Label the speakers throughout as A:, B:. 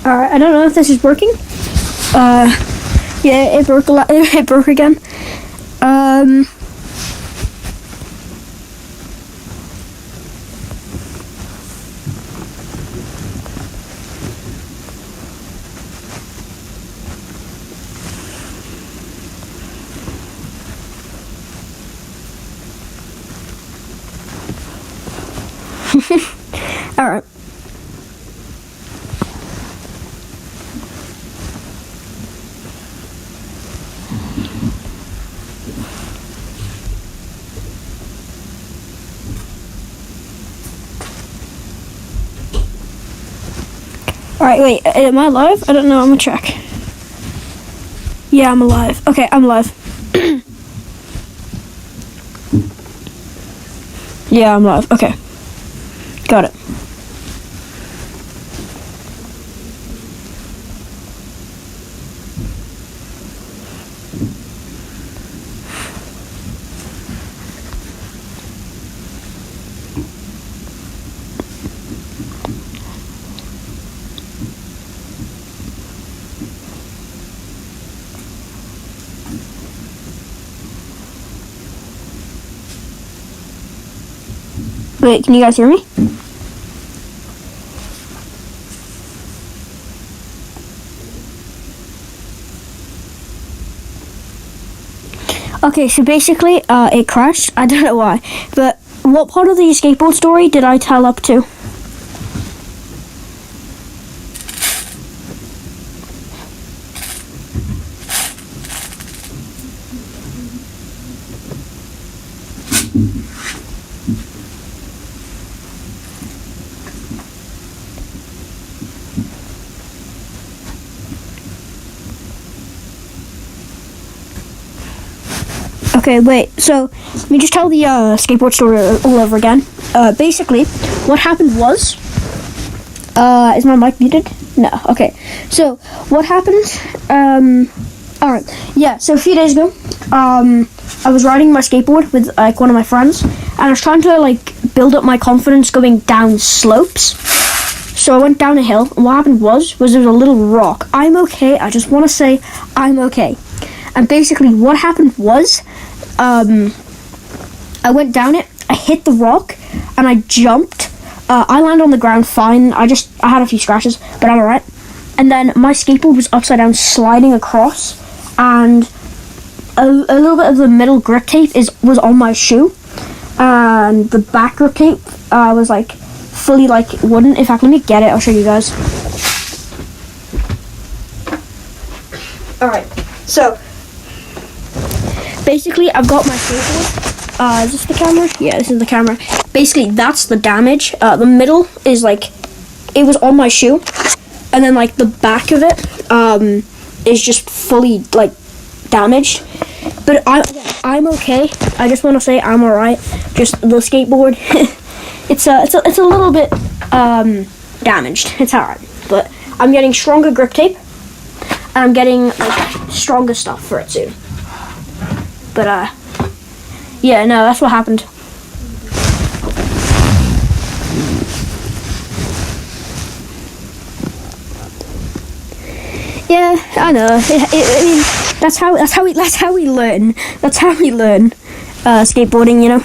A: Alright, I don't know if this is working. Yeah, it broke it broke again. Alright. Alright, wait, am I live? I don't know, I'm gonna check. Yeah, I'm alive. Okay, I'm live. Yeah, I'm live. Okay. Got it. Wait, can you guys hear me? Okay, so basically, it crashed. I don't know why. But what part of the skateboard story did I tell up to? Okay, wait, so let me just tell the skateboard story all over again. Basically, what happened was, is my mic muted? No, okay. So, what happened, alright, yeah, so a few days ago, I was riding my skateboard with, like, one of my friends, and I was trying to, like, build up my confidence going down slopes. So I went down a hill, and what happened was there was a little rock. I'm okay, I just want to say I'm okay. And basically, what happened was, I went down it, I hit the rock, and I jumped. I landed on the ground fine. I had a few scratches, but I'm alright. And then my skateboard was upside down, sliding across, and a little bit of the middle grip tape was on my shoe, and the back grip tape was like fully like wooden. In fact, let me get it. I'll show you guys. All right, so basically, I've got my skateboard. Is this the camera? Yeah, this is the camera. Basically, that's the damage. The middle is like, it was on my shoe, and then like the back of it is just fully like damaged. But I'm okay. I just want to say I'm alright. Just the skateboard, it's a little bit damaged. It's alright, but I'm getting stronger grip tape, and I'm getting like stronger stuff for it soon. But yeah, no, that's what happened. Yeah, I know. I mean, that's how we learn. That's how we learn skateboarding, you know.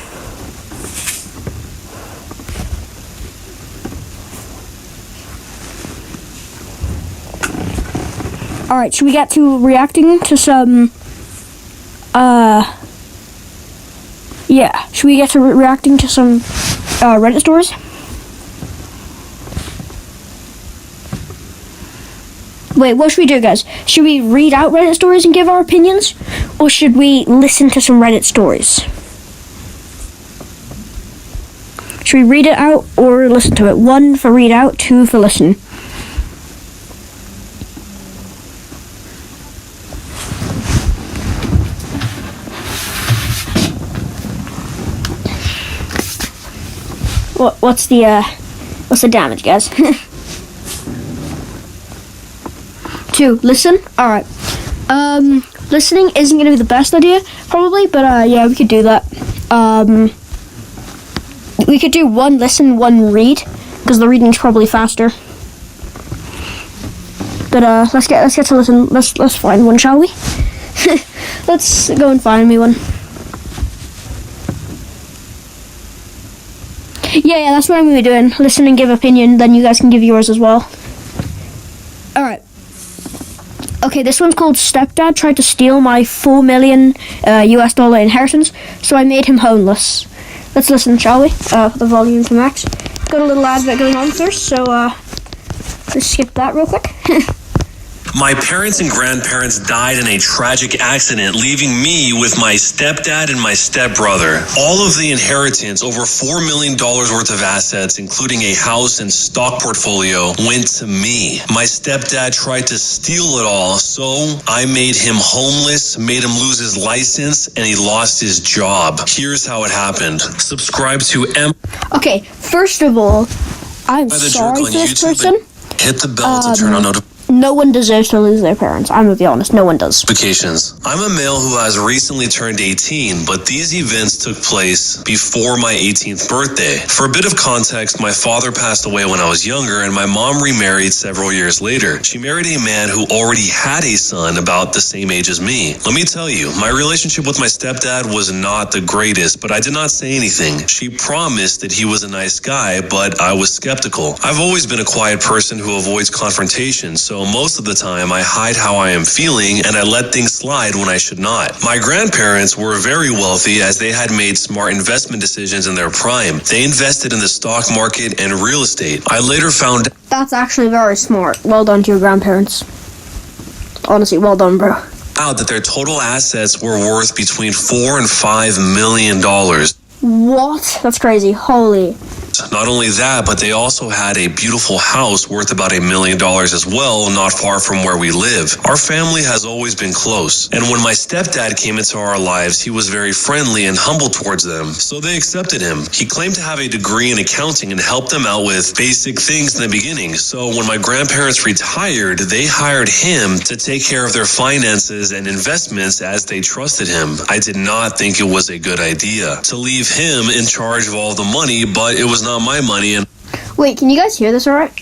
A: All right, should we get to reacting to some? Yeah, should we get to reacting to some Reddit stories? Wait, what should we do, guys? Should we read out Reddit stories and give our opinions? Or should we listen to some Reddit stories? Should we read it out or listen to it? 1 for read out, 2 for listen. What's the damage, guys? 2, listen. All right. Listening isn't gonna be the best idea, probably, but yeah, we could do that. We could do 1 listen, 1 read, because the reading's probably faster. But let's get to listen. Let's find one, shall we? Let's go and find me one. Yeah, that's what I'm gonna be doing. Listen and give opinion, then you guys can give yours as well. Alright. Okay, this one's called Stepdad Tried to Steal My $4 million US dollar inheritance, so I made him homeless. Let's listen, shall we? Put the volume to max. Got a little advert going on first, so let's skip that real quick.
B: My parents and grandparents died in a tragic accident, leaving me with my stepdad and my stepbrother. All of the inheritance, over $4 million worth of assets, including a house and stock portfolio, went to me. My stepdad tried to steal it all, so I made him homeless, made him lose his license, and he lost his job. Here's how it happened. Subscribe to
A: Okay, first of all, I'm sorry for this person.
B: Hit the bell to turn on notifications.
A: No one deserves to lose their parents. I'm gonna be honest, no one does.
B: I'm a male who has recently turned 18, but these events took place before my 18th birthday. For a bit of context, my father passed away when I was younger, and my mom remarried several years later. She married a man who already had a son about the same age as me. Let me tell you, my relationship with my stepdad was not the greatest, but I did not say anything. She promised that he was a nice guy, but I was skeptical. I've always been a quiet person who avoids confrontation, so most of the time I hide how I am feeling and I let things slide when I should not. My grandparents were very wealthy as they had made smart investment decisions in their prime. They invested in the stock market and real estate. I later found
A: That's actually very smart. Well done to your grandparents. Honestly, well done, bro.
B: out that their total assets were worth between $4 and $5 million.
A: What? That's crazy. Holy.
B: Not only that, but they also had a beautiful house worth about $1 million as well, not far from where we live. Our family has always been close, and when my stepdad came into our lives, he was very friendly and humble towards them, so they accepted him. He claimed to have a degree in accounting and helped them out with basic things in the beginning, so when my grandparents retired, they hired him to take care of their finances and investments as they trusted him. I did not think it was a good idea to leave him in charge of all the money, but it was not my money. And
A: Wait, can you guys hear this alright?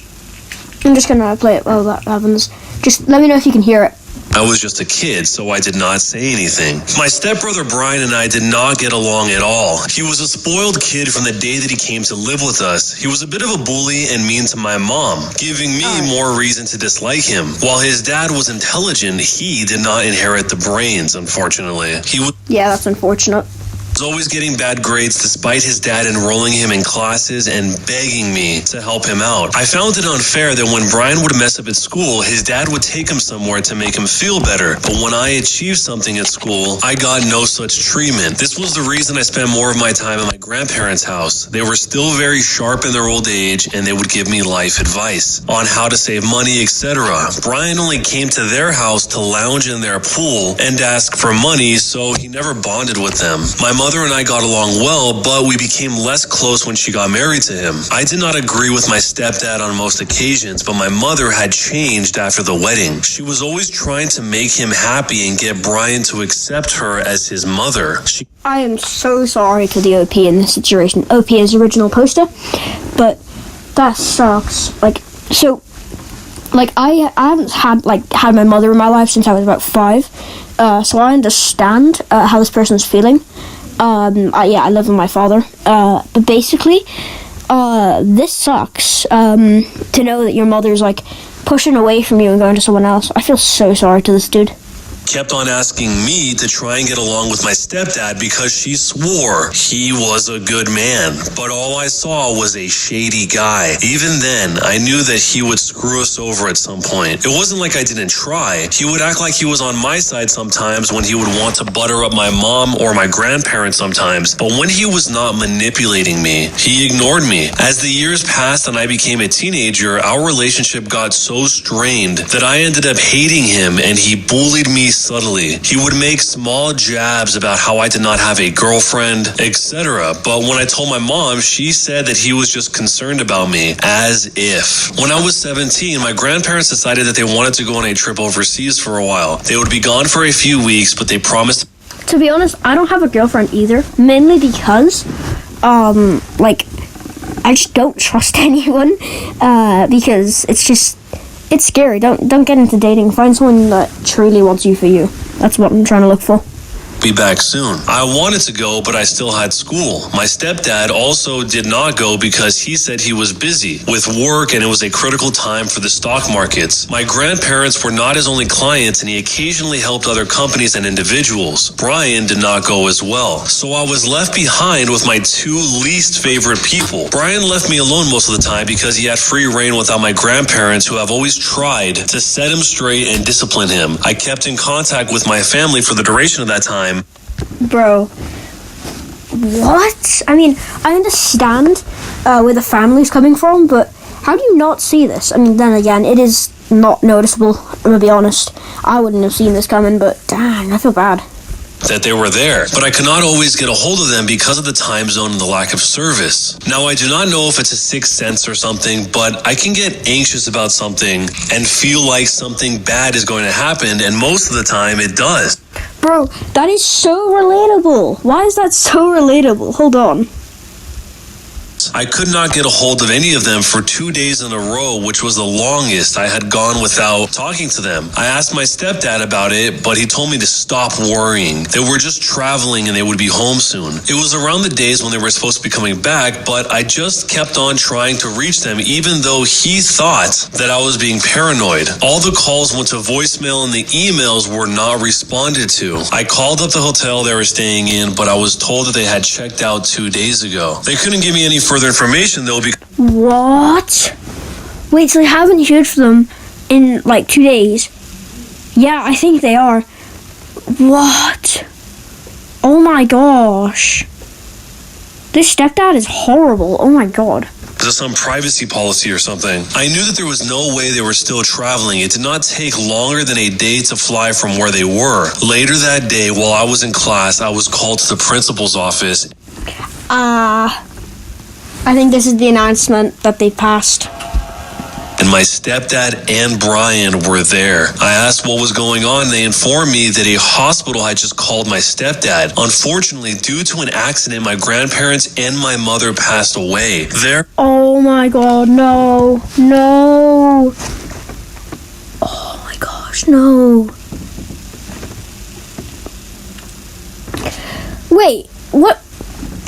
A: I'm just gonna play it while that happens. Just let me know if you can hear it.
B: I was just a kid, so I did not say anything. My stepbrother Brian and I did not get along at all. He was a spoiled kid from the day that he came to live with us. He was a bit of a bully and mean to my mom, giving me more reason to dislike him. While his dad was intelligent, he did not inherit the brains, unfortunately. He was
A: Yeah, that's unfortunate.
B: always getting bad grades despite his dad enrolling him in classes and begging me to help him out. I found it unfair that when Brian would mess up at school, his dad would take him somewhere to make him feel better. But when I achieved something at school, I got no such treatment. This was the reason I spent more of my time at my grandparents' house. They were still very sharp in their old age, and they would give me life advice on how to save money, etc. Brian only came to their house to lounge in their pool and ask for money, so he never bonded with them. My mother and I got along well, but we became less close when she got married to him. I did not agree with my stepdad on most occasions, but my mother had changed after the wedding. She was always trying to make him happy and get Brian to accept her as his mother.
A: I am so sorry to the OP in this situation. OP is original poster, but that sucks. I haven't had my mother in my life since I was about 5, so I understand how this person's feeling. I live with my father, but basically, this sucks, to know that your mother's, pushing away from you and going to someone else. I feel so sorry to this dude.
B: Kept on asking me to try and get along with my stepdad because she swore he was a good man. But all I saw was a shady guy. Even then, I knew that he would screw us over at some point. It wasn't like I didn't try. He would act like he was on my side sometimes when he would want to butter up my mom or my grandparents sometimes. But when he was not manipulating me, he ignored me. As the years passed and I became a teenager, our relationship got so strained that I ended up hating him, and he bullied me subtly. He would make small jabs about how I did not have a girlfriend, etc. But when I told my mom, she said that he was just concerned about me, as if. When I was 17, my grandparents decided that they wanted to go on a trip overseas for a while. They would be gone for a few weeks, but they promised.
A: To be honest, I don't have a girlfriend either, mainly because, I just don't trust anyone, because it's just, it's scary. Don't get into dating. Find someone that truly wants you for you. That's what I'm trying to look for.
B: Be back soon. I wanted to go, but I still had school. My stepdad also did not go because he said he was busy with work and it was a critical time for the stock markets. My grandparents were not his only clients and he occasionally helped other companies and individuals. Brian did not go as well. So I was left behind with my two least favorite people. Brian left me alone most of the time because he had free reign without my grandparents who have always tried to set him straight and discipline him. I kept in contact with my family for the duration of that time.
A: Bro, what? I mean, I understand where the family's coming from, but how do you not see this? I mean, then again, it is not noticeable, I'm gonna be honest. I wouldn't have seen this coming, but dang, I feel bad.
B: That they were there, but I could not always get a hold of them because of the time zone and the lack of service. Now, I do not know if it's a sixth sense or something, but I can get anxious about something and feel like something bad is going to happen, and most of the time it does.
A: Bro, that is so relatable. Why is that so relatable? Hold on.
B: I could not get a hold of any of them for 2 days in a row, which was the longest I had gone without talking to them. I asked my stepdad about it, but he told me to stop worrying. They were just traveling and they would be home soon. It was around the days when they were supposed to be coming back, but I just kept on trying to reach them, even though he thought that I was being paranoid. All the calls went to voicemail and the emails were not responded to. I called up the hotel they were staying in, but I was told that they had checked out 2 days ago. They couldn't give me any further information though because
A: What? Wait, so they haven't heard from them in like 2 days? Yeah, I think they are. What? Oh my gosh. This stepdad is horrible. Oh my god.
B: of some privacy policy or something. I knew that there was no way they were still traveling. It did not take longer than a day to fly from where they were. Later that day, while I was in class, I was called to the principal's office.
A: I think this is the announcement that they passed.
B: And my stepdad and Brian were there. I asked what was going on. They informed me that a hospital had just called my stepdad. Unfortunately, due to an accident, my grandparents and my mother passed away.
A: Oh my god, no. No. Oh my gosh, no. Wait, what?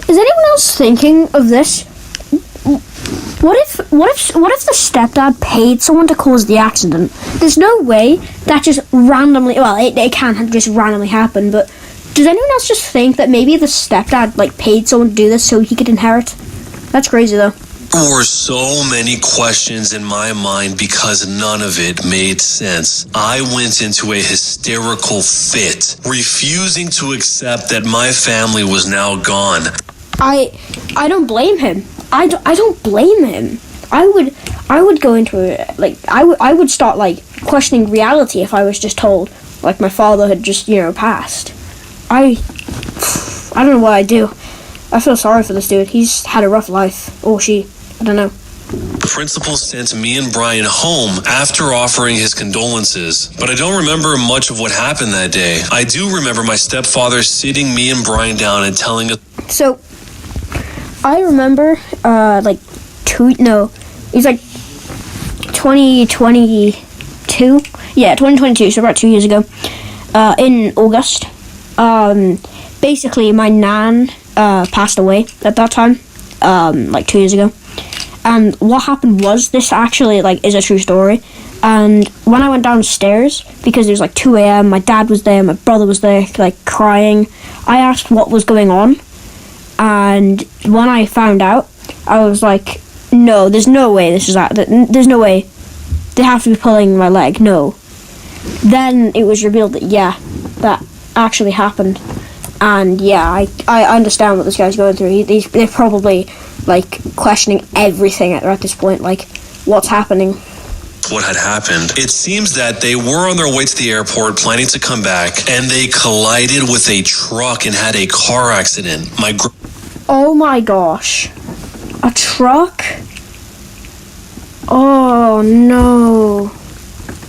A: Is anyone else thinking of this? What if the stepdad paid someone to cause the accident? There's no way that just randomly, well, it can just randomly happen, but does anyone else just think that maybe the stepdad, like, paid someone to do this so he could inherit? That's crazy, though.
B: There were so many questions in my mind because none of it made sense. I went into a hysterical fit, refusing to accept that my family was now gone.
A: I don't blame him. I don't blame him. I would go into it, like, I would start, like, questioning reality if I was just told, like, my father had just, passed. I don't know what I'd do. I feel sorry for this dude. He's had a rough life. Or she. I don't know.
B: The principal sent me and Brian home after offering his condolences, but I don't remember much of what happened that day. I do remember my stepfather sitting me and Brian down and telling us.
A: So, I remember, it's like 2022. Yeah, 2022, so about 2 years ago, in August. Basically, my nan passed away at that time, 2 years ago. And what happened was, this actually, is a true story. And when I went downstairs, because it was 2 a.m., my dad was there, my brother was there, crying. I asked what was going on. And when I found out, I was like, no, there's no way this is that. There's no way. They have to be pulling my leg. No. Then it was revealed that, yeah, that actually happened. And, yeah, I understand what this guy's going through. They're probably, questioning everything at this point. What's happening?
B: What had happened. It seems that they were on their way to the airport planning to come back, and they collided with a truck and had a car accident.
A: Oh my gosh. A truck? Oh no.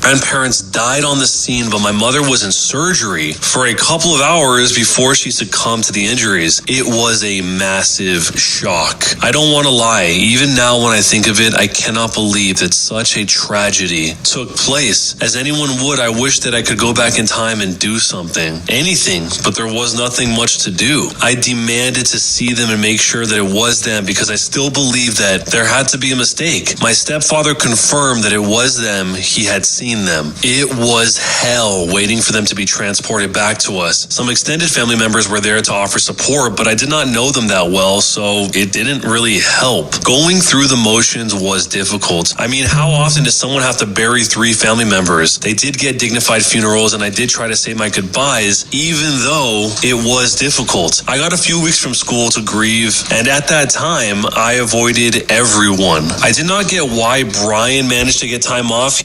B: Grandparents died on the scene, but my mother was in surgery for a couple of hours before she succumbed to the injuries. It was a massive shock. I don't want to lie. Even now when I think of it, I cannot believe that such a tragedy took place. As anyone would, I wish that I could go back in time and do something. Anything, but there was nothing much to do. I demanded to see them and make sure that it was them because I still believe that there had to be a mistake. My stepfather confirmed that it was them. He had seen them. It was hell waiting for them to be transported back to us. Some extended family members were there to offer support, but I did not know them that well, so it didn't really help. Going through the motions was difficult. I mean, how often does someone have to bury 3 family members? They did get dignified funerals, and I did try to say my goodbyes, even though it was difficult. I got a few weeks from school to grieve, and at that time, I avoided everyone. I did not get why Brian managed to get time off.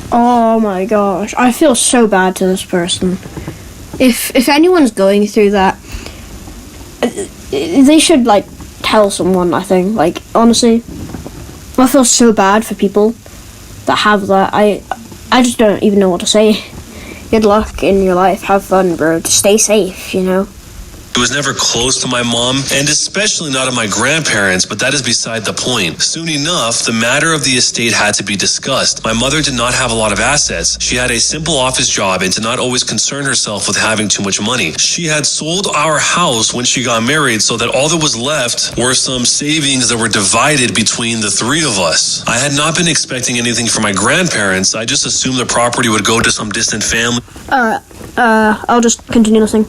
A: Oh my gosh, I feel so bad to this person. If anyone's going through that, they should tell someone. I think honestly, I feel so bad for people that have that. I just don't even know what to say. Good luck in your life. Have fun, bro. Just stay safe.
B: It was never close to my mom, and especially not of my grandparents, but that is beside the point. Soon enough, the matter of the estate had to be discussed. My mother did not have a lot of assets. She had a simple office job and did not always concern herself with having too much money. She had sold our house when she got married, so that all that was left were some savings that were divided between the 3 of us. I had not been expecting anything from my grandparents. I just assumed the property would go to some distant family.
A: I'll just continue listening.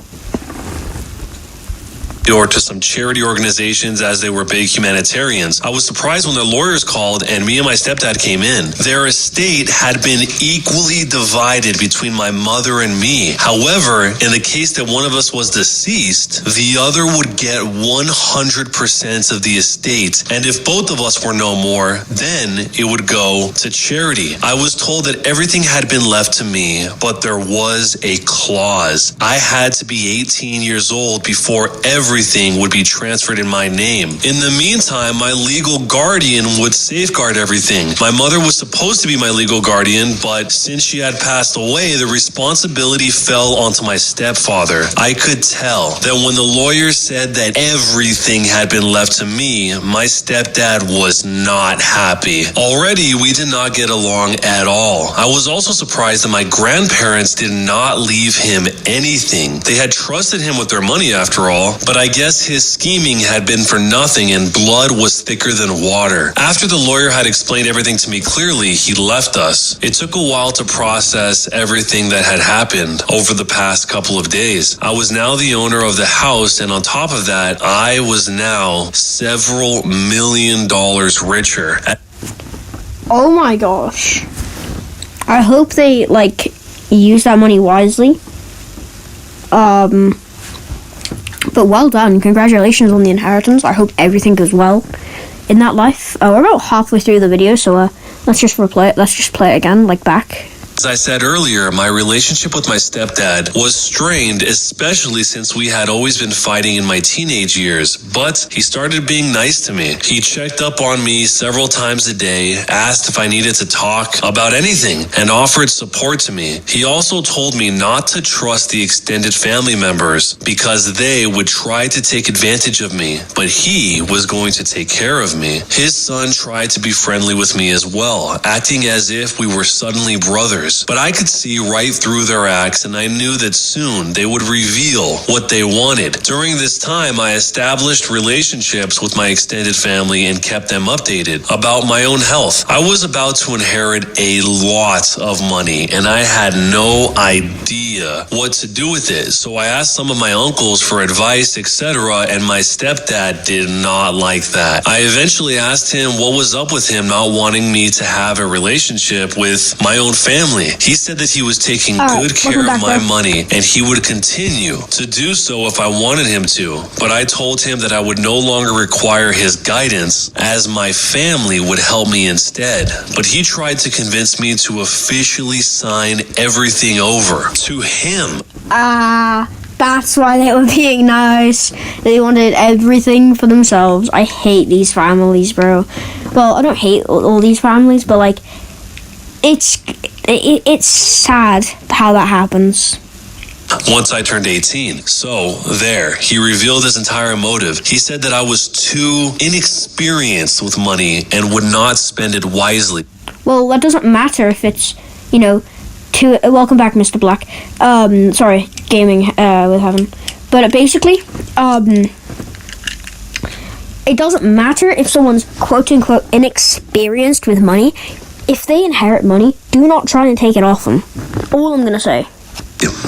B: Or to some charity organizations, as they were big humanitarians. I was surprised when their lawyers called and me and my stepdad came in. Their estate had been equally divided between my mother and me. However, in the case that one of us was deceased, the other would get 100% of the estate. And if both of us were no more, then it would go to charity. I was told that everything had been left to me, but there was a clause. I had to be 18 years old before everything would be transferred in my name. In the meantime, my legal guardian would safeguard everything. My mother was supposed to be my legal guardian, but since she had passed away, the responsibility fell onto my stepfather. I could tell that when the lawyer said that everything had been left to me, my stepdad was not happy. Already, we did not get along at all. I was also surprised that my grandparents did not leave him anything. They had trusted him with their money after all, but I guess his scheming had been for nothing and blood was thicker than water. After the lawyer had explained everything to me clearly, he left us. It took a while to process everything that had happened over the past couple of days. I was now the owner of the house, and on top of that, I was now several $1 million richer.
A: Oh my gosh. I hope they use that money wisely. But well done. Congratulations on the inheritance. I hope everything goes well in that life. We're about halfway through the video, so let's just replay it. Let's just play it again, back.
B: As I said earlier, my relationship with my stepdad was strained, especially since we had always been fighting in my teenage years, but he started being nice to me. He checked up on me several times a day, asked if I needed to talk about anything, and offered support to me. He also told me not to trust the extended family members because they would try to take advantage of me, but he was going to take care of me. His son tried to be friendly with me as well, acting as if we were suddenly brothers. But I could see right through their acts, and I knew that soon they would reveal what they wanted. During this time, I established relationships with my extended family and kept them updated about my own health. I was about to inherit a lot of money, and I had no idea what to do with it. So I asked some of my uncles for advice, etc., and my stepdad did not like that. I eventually asked him what was up with him not wanting me to have a relationship with my own family. He said that he was taking good care of my money and he would continue to do so if I wanted him to. But I told him that I would no longer require his guidance as my family would help me instead. But he tried to convince me to officially sign everything over to him.
A: That's why they were being nice. They wanted everything for themselves. I hate these families, bro. Well, I don't hate all these families, but it's sad how that happens.
B: Once I turned 18. So, there, he revealed his entire motive. He said that I was too inexperienced with money and would not spend it wisely.
A: Well, that doesn't matter if it's, welcome back, Mr. Black. Sorry, gaming with Heaven. But basically, it doesn't matter if someone's quote-unquote inexperienced with money. If they inherit money, do not try and take it off them. All I'm gonna say.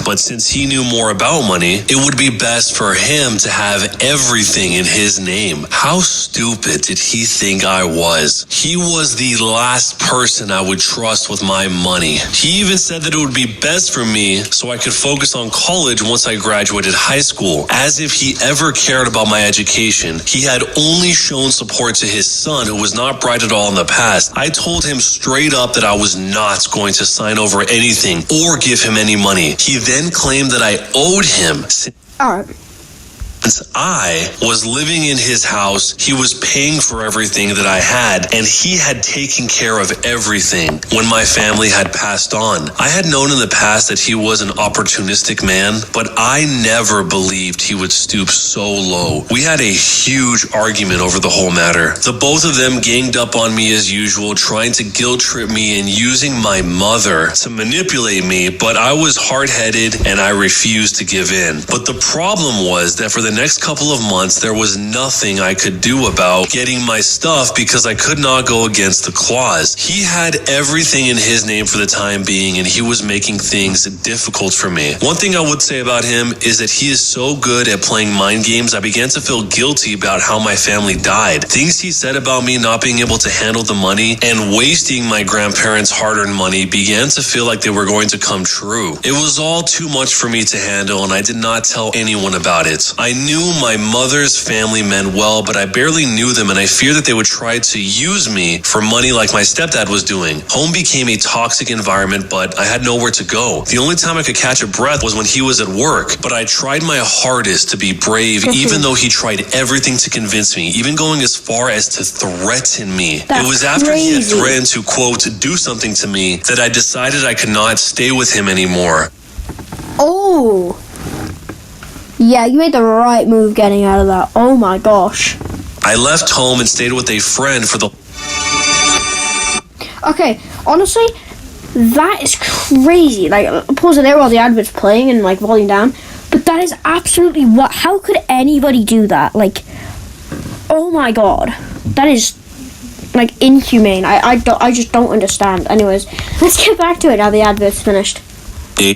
B: But since he knew more about money, it would be best for him to have everything in his name. How stupid did he think I was? He was the last person I would trust with my money. He even said that it would be best for me so I could focus on college once I graduated high school. As if he ever cared about my education. He had only shown support to his son, who was not bright at all in the past. I told him straight up that I was not going to sign over anything or give him any money. He then claimed that I owed him.
A: Alright.
B: Since I was living in his house, he was paying for everything that I had, and he had taken care of everything when my family had passed on. I had known in the past that he was an opportunistic man, but I never believed he would stoop so low. We had a huge argument over the whole matter. The both of them ganged up on me as usual, trying to guilt trip me and using my mother to manipulate me, but I was hard-headed and I refused to give in. But the problem was that for the next couple of months, there was nothing I could do about getting my stuff because I could not go against the clause. He had everything in his name for the time being, and he was making things difficult for me. One thing I would say about him is that he is so good at playing mind games, I began to feel guilty about how my family died. Things he said about me not being able to handle the money and wasting my grandparents' hard-earned money began to feel like they were going to come true. It was all too much for me to handle, and I did not tell anyone about it. I knew my mother's family meant well, but I barely knew them, and I feared that they would try to use me for money like my stepdad was doing. Home became a toxic environment, but I had nowhere to go. The only time I could catch a breath was when he was at work, but I tried my hardest to be brave, even though he tried everything to convince me, even going as far as to threaten me.
A: That's
B: it was after he had
A: crazy.
B: threatened to, quote, do something to me that I decided I could not stay with him anymore.
A: Oh. Yeah, you made the right move getting out of that. Oh my gosh.
B: I left home and stayed with a friend for the...
A: Okay, honestly, that is crazy. Like, pause it there while the advert's playing and, like, volume down. But that is absolutely what... How could anybody do that? Like, oh my god. That is, like, inhumane. I just don't understand. Anyways, let's get back to it now the advert's finished.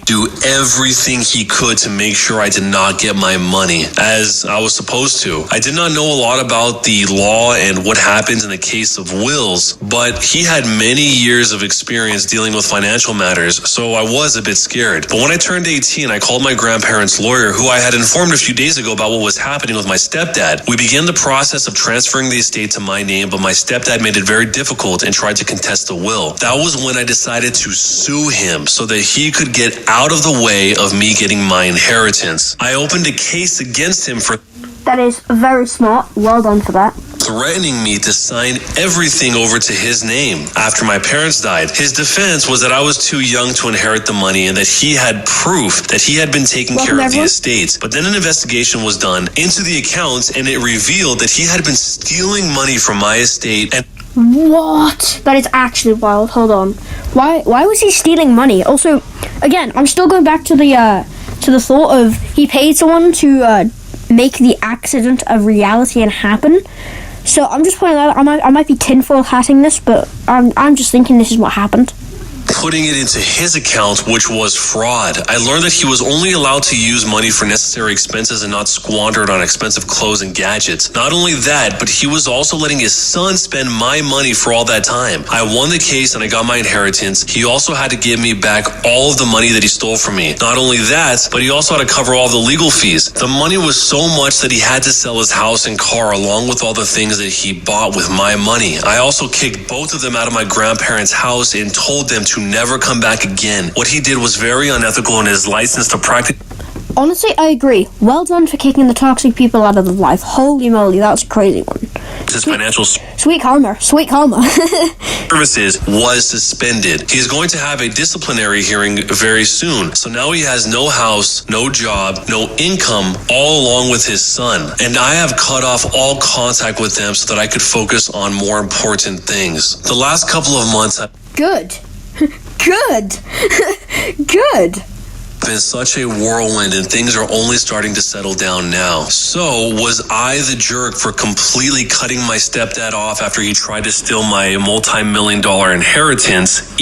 B: Do everything he could to make sure I did not get my money, as I was supposed to. I did not know a lot about the law and what happens in the case of wills, but he had many years of experience dealing with financial matters, so I was a bit scared. But when I turned 18, I called my grandparents' lawyer, who I had informed a few days ago about what was happening with my stepdad. We began the process of transferring the estate to my name, but my stepdad made it very difficult and tried to contest the will. That was when I decided to sue him so that he could get out of the way of me getting my inheritance. I opened a case against him for
A: That is very smart. Well done for that.
B: threatening me to sign everything over to his name after my parents died. His defense was that I was too young to inherit the money and that he had proof that he had been taking care of the estate. But then an investigation was done into the accounts, and it revealed that he had been stealing money from my estate and
A: What? That is actually wild. Hold on. Why was he stealing money? Also, again, I'm still going back to the thought of he paid someone to make the accident a reality and happen. So I'm just pointing out I might be tinfoil hatting this, but I'm just thinking this is what happened.
B: putting it into his account, which was fraud. I learned that he was only allowed to use money for necessary expenses and not squander it on expensive clothes and gadgets. Not only that, but he was also letting his son spend my money for all that time. I won the case and I got my inheritance. He also had to give me back all of the money that he stole from me. Not only that, but he also had to cover all the legal fees. The money was so much that he had to sell his house and car along with all the things that he bought with my money. I also kicked both of them out of my grandparents' house and told them to never come back again. What he did was very unethical and is licensed to practice.
A: Honestly, I agree. Well done for kicking the toxic people out of the life. Holy moly, that's a crazy one.
B: his financial
A: Sweet karma.
B: services was suspended. He is going to have a disciplinary hearing very soon. So now he has no house, no job, no income, all along with his son. And I have cut off all contact with them so that I could focus on more important things. The last couple of months have
A: Good. Good.
B: been such a whirlwind, and things are only starting to settle down now. So, was I the jerk for completely cutting my stepdad off after he tried to steal my multi-million-dollar inheritance,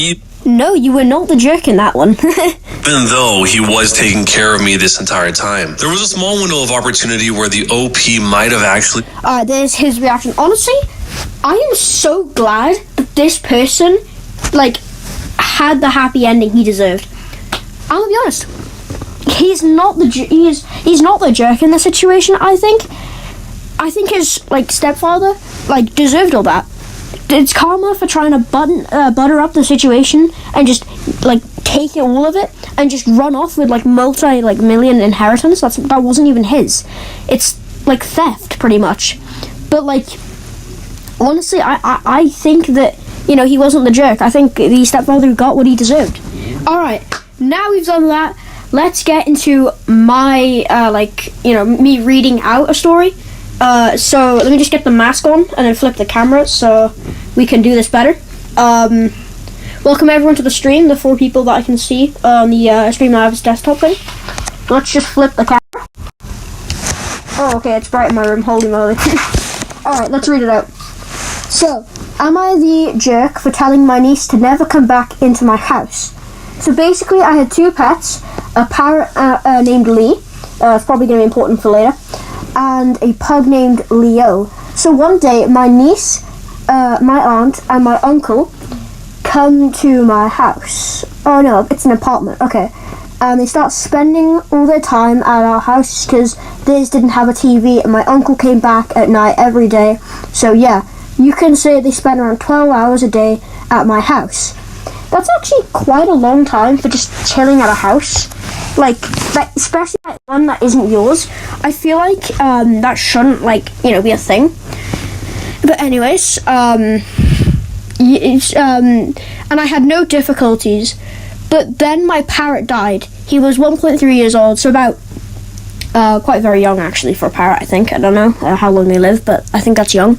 A: No, you were not the jerk in that one.
B: even though he was taking care of me this entire time? There was a small window of opportunity where the OP might have actually
A: Alright, there's his reaction. Honestly, I am so glad that this person, had the happy ending he deserved. I'm gonna be honest. He's not the he's not the jerk in the situation. I think his stepfather deserved all that. It's karma for trying to butter up the situation and just take all of it and just run off with multi-million inheritance. That wasn't even his. It's theft pretty much. But honestly, I think that he wasn't the jerk. I think the stepfather got what he deserved. All right. Now we've done that, let's get into my, me reading out a story. So let me just get the mask on and then flip the camera so we can do this better. Welcome everyone to the stream, the 4 people that I can see on the Streamlabs desktop thing. Let's just flip the camera. Oh, okay, it's bright in my room, holy moly. Alright, let's read it out. So, am I the jerk for telling my niece to never come back into my house? So basically, I had 2 pets, a parrot named Lee, it's probably going to be important for later, and a pug named Leo. So one day, my niece, my aunt, and my uncle come to my house. Oh no, it's an apartment, okay. And they start spending all their time at our house because theirs didn't have a TV, and my uncle came back at night every day. So yeah, you can say they spent around 12 hours a day at my house. That's actually quite a long time for just chilling at a house. Especially one that isn't yours. I feel like that shouldn't, be a thing. But anyways, and I had no difficulties. But then my parrot died. He was 1.3 years old, so about, quite very young actually for a parrot, I think. I don't know how long they live, but I think that's young.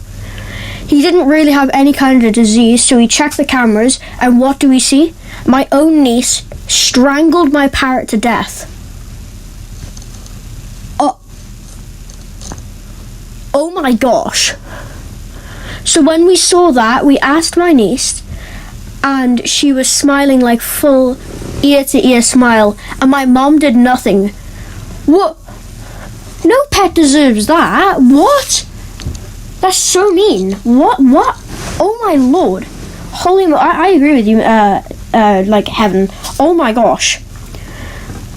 A: He didn't really have any kind of disease, so we checked the cameras, and what do we see? My own niece strangled my parrot to death. Oh my gosh. So when we saw that, we asked my niece, and she was smiling full ear-to-ear smile, and my mom did nothing. What? No pet deserves that. What? That's so mean. What? Oh my lord. Holy I agree with you, heaven. Oh my gosh.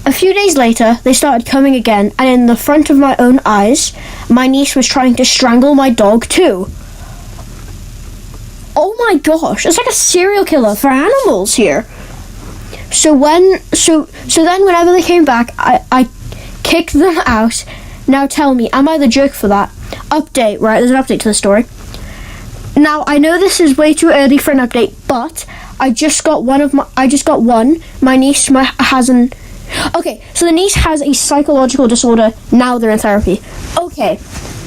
A: A few days later, they started coming again, and in the front of my own eyes, my niece was trying to strangle my dog too. Oh my gosh, it's like a serial killer for animals here. So then whenever they came back, I kicked them out. Now tell me, am I the jerk for that? Update, right? There's an update to the story. Now I know this is way too early for an update, but I just got one. My niece has an. Okay, so the niece has a psychological disorder. Now they're in therapy. Okay,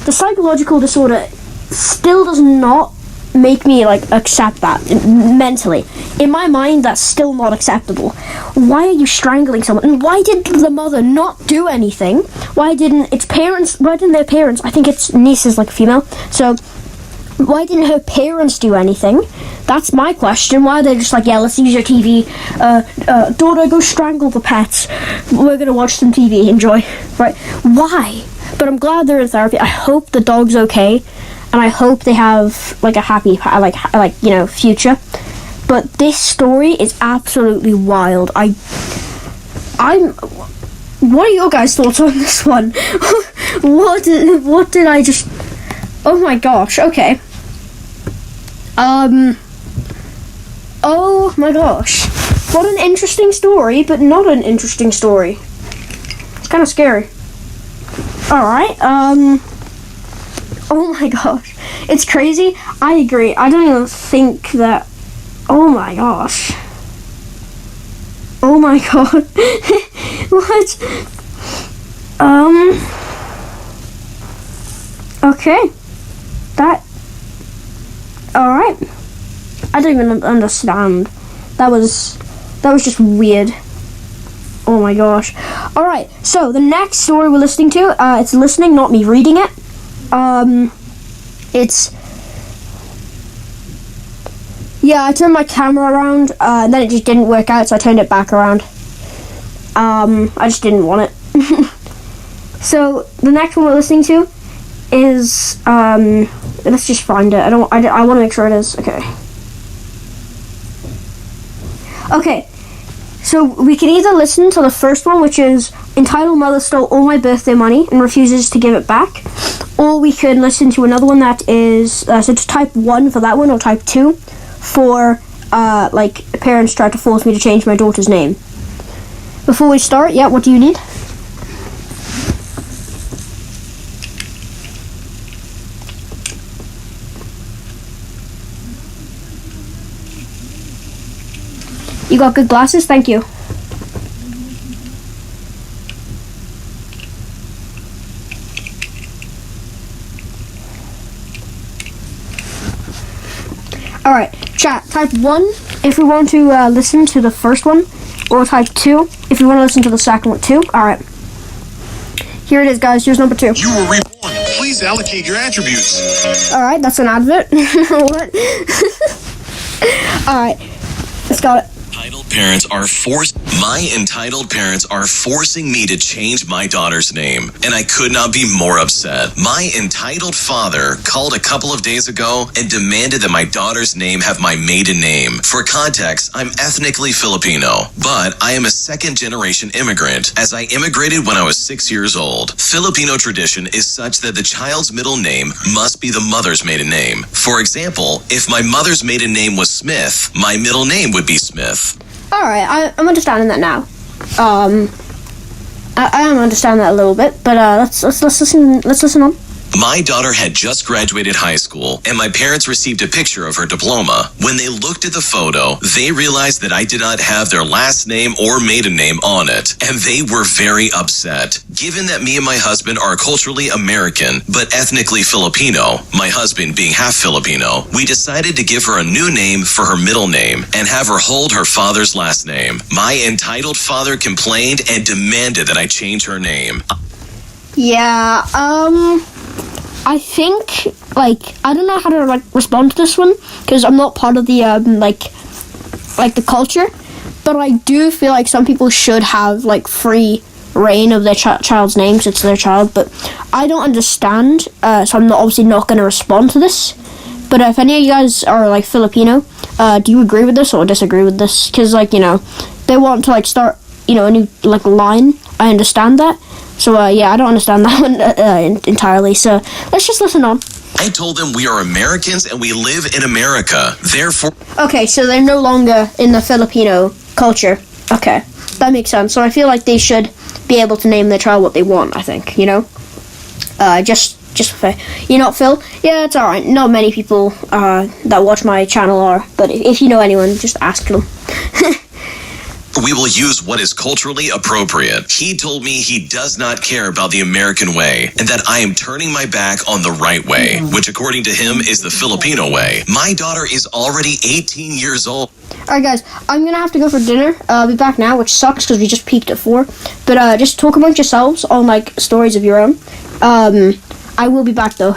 A: the psychological disorder still does not make me accept that mentally. In my mind, that's still not acceptable. Why are you strangling someone? And why did the mother not do anything? Why didn't their parents, I think its niece is female, so why didn't her parents do anything? That's my question. Why are they just yeah, let's use your TV, daughter, go strangle the pets, we're gonna watch some TV, enjoy, right? Why? But I'm glad they're in therapy. I hope the dog's okay, and I hope they have a happy future. But this story is absolutely wild. What are your guys' thoughts on this one? What did I just? Oh my gosh. Okay. Oh my gosh. What an interesting story, but not an interesting story. It's kind of scary. Alright, oh my gosh. It's crazy. I agree. I don't even think that. Oh my gosh. Oh my god. What? Okay. That. Alright. I don't even understand. That was just weird. Oh my gosh. Alright, so the next story we're listening to, it's listening, not me reading it. Yeah, I turned my camera around, and then it just didn't work out, so I turned it back around. I just didn't want it. So, the next one we're listening to is, let's just find it. I want to make sure it is. Okay, so we can either listen to the first one, which is entitled Mother Stole All My Birthday Money and Refuses to Give It Back, or we could listen to another one that is, so just type 1 for that one, or type 2 for, like, parents tried to force me to change my daughter's name. Before we start, yeah, what do you need? You got good glasses? Thank you. Alright, chat, type 1 if we want to listen to the first one, or type 2 if you want to listen to the second one too. Alright. Here it is, guys. Here's number 2.
C: You were reborn. Please allocate your attributes.
A: Alright, that's an advert. What? Alright, let's go.
B: My entitled parents are forcing me to change my daughter's name, and I could not be more upset. My entitled father called a couple of days ago and demanded that my daughter's name have my maiden name. For context, I'm ethnically Filipino, but I am a second-generation immigrant, as I immigrated when I was 6 years old. Filipino tradition is such that the child's middle name must be the mother's maiden name. For example, if my mother's maiden name was Smith, my middle name would be Smith.
A: Alright, I'm understanding that now. I am understanding that a little bit, but let's listen on.
B: My daughter had just graduated high school, and my parents received a picture of her diploma. When they looked at the photo, they realized that I did not have their last name or maiden name on it, and they were very upset. Given that me and my husband are culturally American, but ethnically Filipino, my husband being half Filipino, we decided to give her a new name for her middle name and have her hold her father's last name. My entitled father complained and demanded that I change her name.
A: Yeah, I think, like, I don't know how to, like, respond to this one, because I'm not part of the, like the culture, but I do feel like some people should have, like, free reign of their child's names. It's their child, but I don't understand, so I'm obviously not going to respond to this. But if any of you guys are, like, Filipino, do you agree with this or disagree with this? Because, like, you know, they want to, like, start, you know, a new, like, line. I understand that. So, yeah, I don't understand that one entirely. So, let's just listen on.
B: I told them we are Americans and we live in America. Therefore...
A: Okay, so they're no longer in the Filipino culture. Okay, that makes sense. So I feel like they should be able to name their child what they want, I think, you know? Just for... You know what, Phil? Yeah, it's alright. Not many people that watch my channel are. But if you know anyone, just ask them.
B: We will use what is culturally appropriate. He told me he does not care about the American way and that I am turning my back on the right way, which according to him is the Filipino way. My daughter is already 18 years old.
A: Alright guys, I'm gonna have to go for dinner. I'll be back now, which sucks because we just peaked at 4. But just talk amongst yourselves on like stories of your own. I will be back though.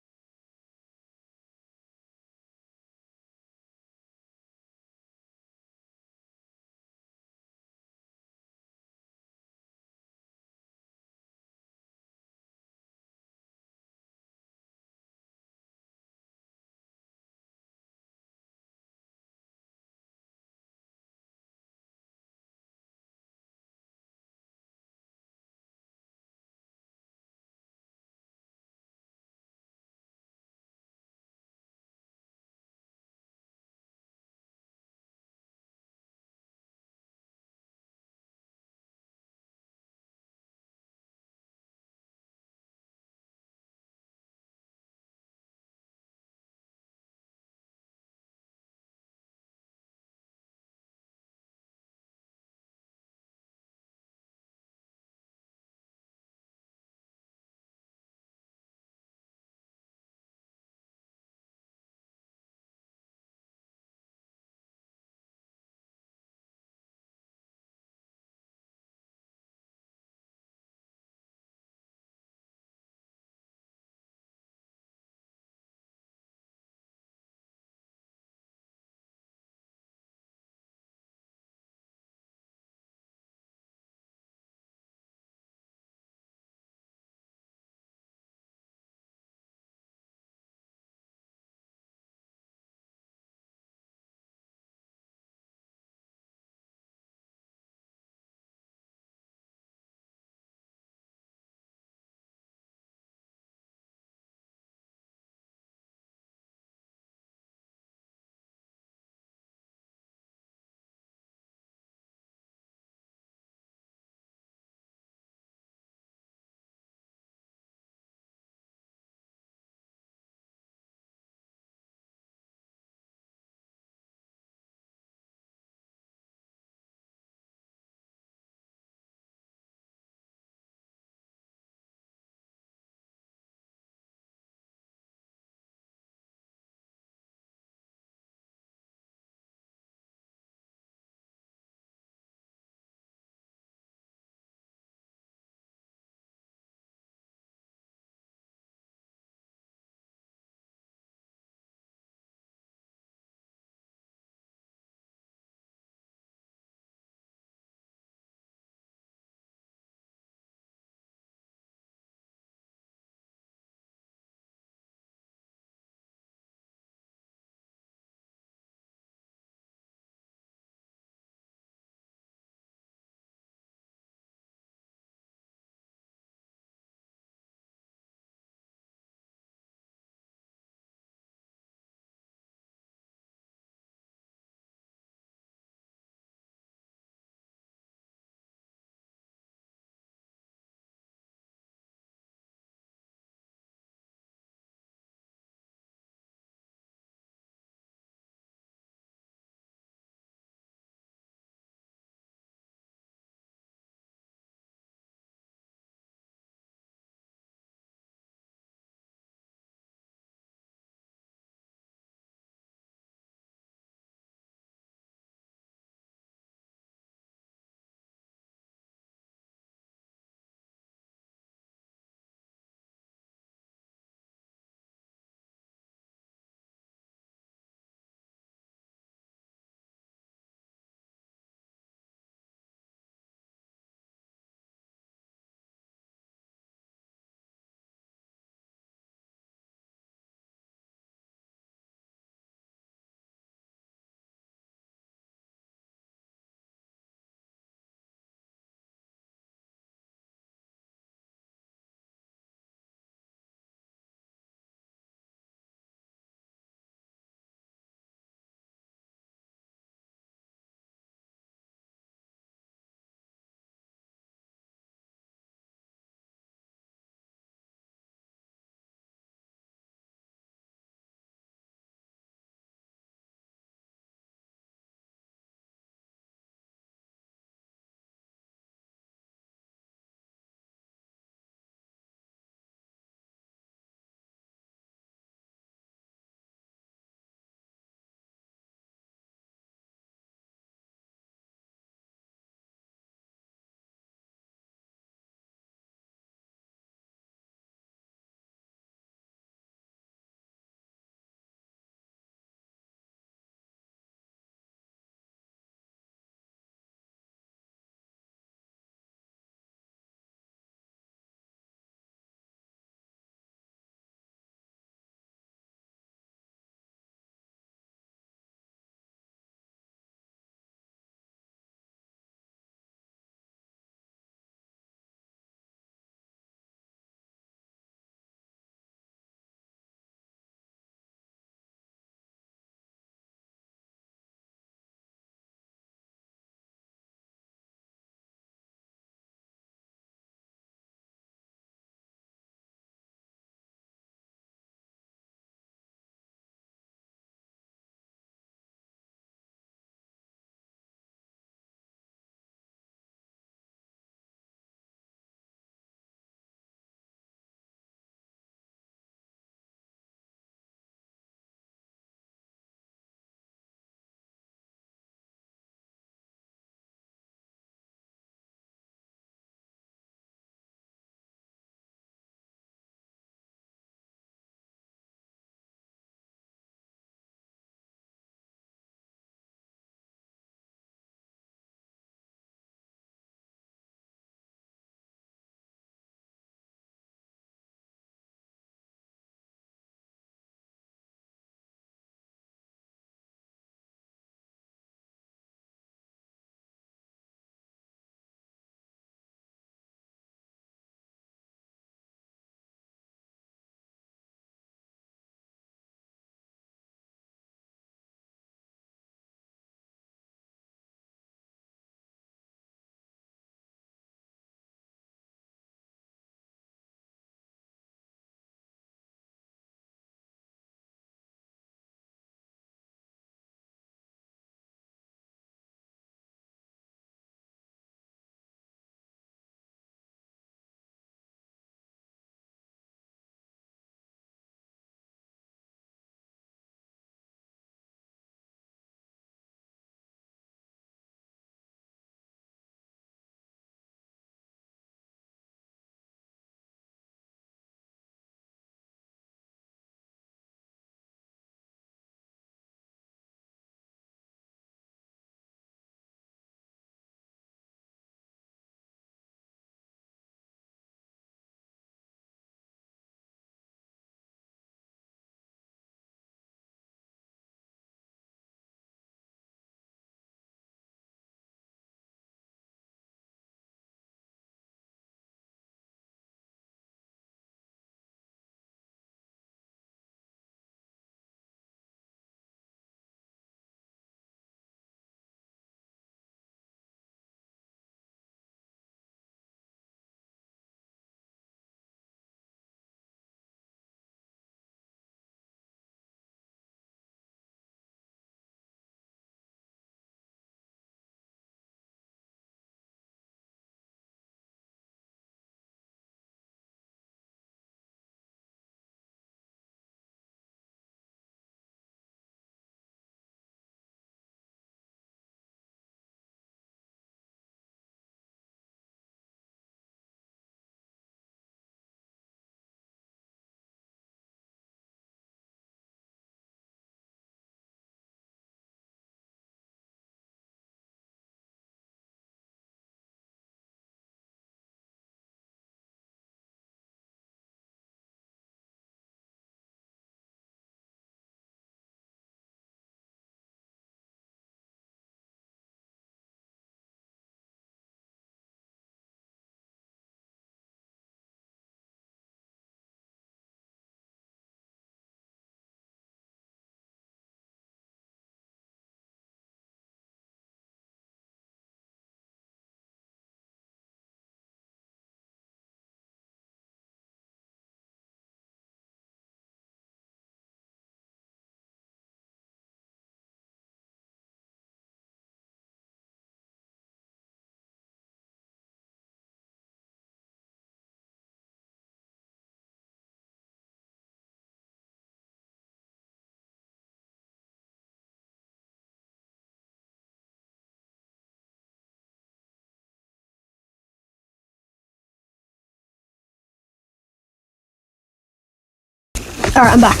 A: Alright, I'm back.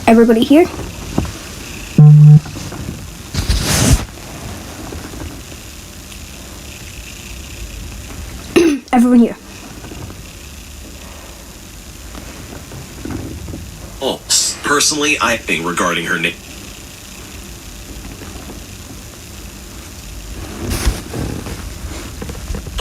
A: Everybody here? Everyone here.
B: Oh, personally, I think regarding her name.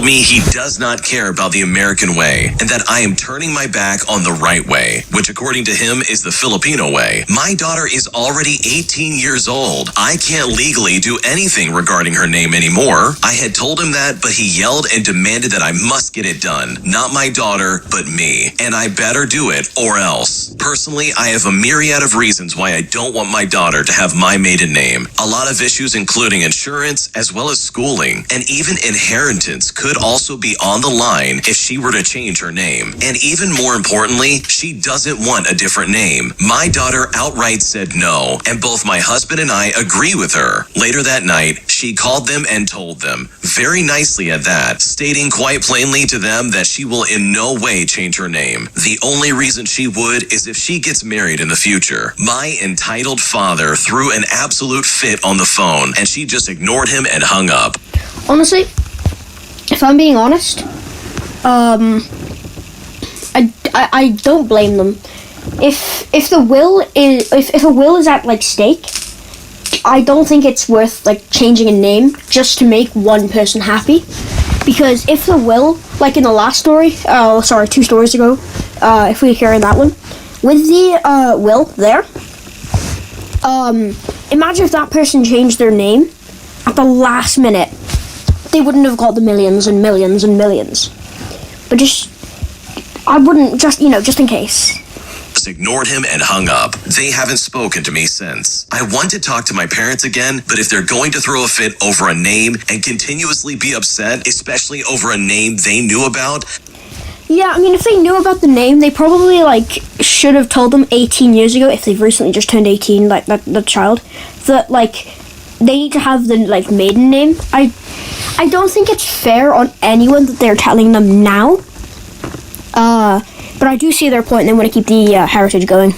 B: Me, he does not care about the American way, and that I am turning my back on the right way, which according to him is the Filipino way. My daughter is already 18 years old. I can't legally do anything regarding her name anymore. I had told him that, but he yelled and demanded that I must get it done. Not my daughter, but me. And I better do it, or else. Personally, I have a myriad of reasons why I don't want my daughter to have my maiden name. A lot of issues including insurance, as well as schooling, and even inheritance could also be on the line if she were to change her name. And even more importantly, she doesn't want a different name. My daughter outright said no, and both my husband and I agree with her. Later that night, she called them and told them, very nicely at that, stating quite plainly to them that she will in no way change her name. The only reason she would is if she gets married in the future. My entitled father threw an absolute fit on the phone, and she just ignored him and hung up.
A: Honestly, if I'm being honest, I don't blame them. If the will is if a will is at like stake, I don't think it's worth like changing a name just to make one person happy. Because if the will, like in the last story, 2 stories ago, if we hear in that one, with the will there, imagine if that person changed their name at the last minute. They wouldn't have got the millions and millions and millions. But I wouldn't, just in case.
B: Just ignored him and hung up. They haven't spoken to me since. I want to talk to my parents again, but if they're going to throw a fit over a name and continuously be upset, especially over a name they knew about.
A: Yeah, I mean, if they knew about the name, they probably, should have told them 18 years ago, if they've recently just turned 18, the child, that, they need to have the, maiden name. I don't think it's fair on anyone that they're telling them now. But I do see their point, and they want to keep the heritage going.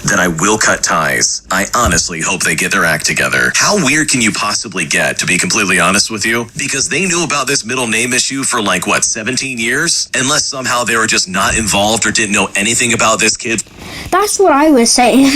B: Then I will cut ties. I honestly hope they get their act together. How weird can you possibly get, to be completely honest with you? Because they knew about this middle name issue for 17 years? Unless somehow they were just not involved or didn't know anything about this kid.
A: That's what I was saying.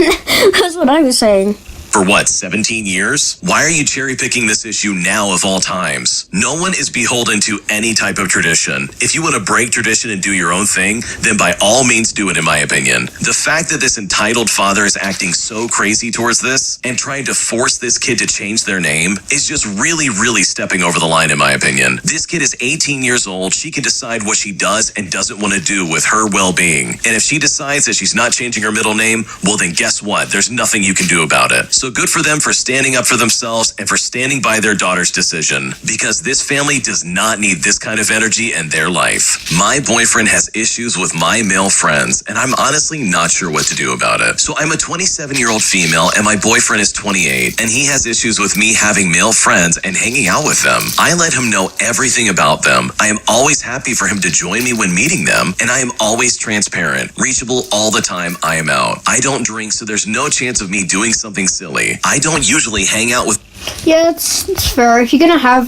A: That's what I was saying.
B: For 17 years? Why are you cherry picking this issue now of all times? No one is beholden to any type of tradition. If you want to break tradition and do your own thing, then by all means do it, in my opinion. The fact that this entitled father is acting so crazy towards this and trying to force this kid to change their name is just really, really stepping over the line, in my opinion. This kid is 18 years old. She can decide what she does and doesn't want to do with her well-being. And if she decides that she's not changing her middle name, well then guess what? There's nothing you can do about it. So good for them for standing up for themselves and for standing by their daughter's decision, because this family does not need this kind of energy in their life. My boyfriend has issues with my male friends, and I'm honestly not sure what to do about it. So I'm a 27-year-old female, and my boyfriend is 28, and he has issues with me having male friends and hanging out with them. I let him know everything about them. I am always happy for him to join me when meeting them, and I am always transparent, reachable all the time I am out. I don't drink, so there's no chance of me doing something silly. I don't usually hang out with.
A: Yeah, it's fair. If you're gonna have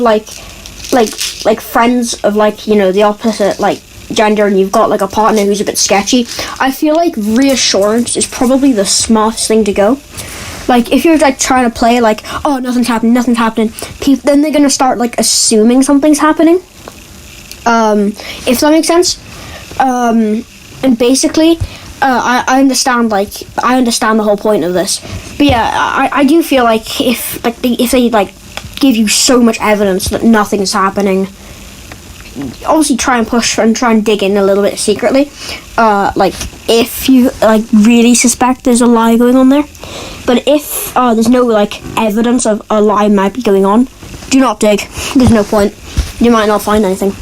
A: friends of the opposite gender, and you've got a partner who's a bit sketchy, I feel like reassurance is probably the smartest thing to go. If you're trying to play oh, nothing's happening, then they're gonna start assuming something's happening. If that makes sense. And basically, I understand the whole point of this, but yeah, I do feel if they give you so much evidence that nothing's happening, obviously try and push and try and dig in a little bit secretly. If you really suspect there's a lie going on there, but if there's no evidence of a lie might be going on, do not dig. There's no point. You might not find anything.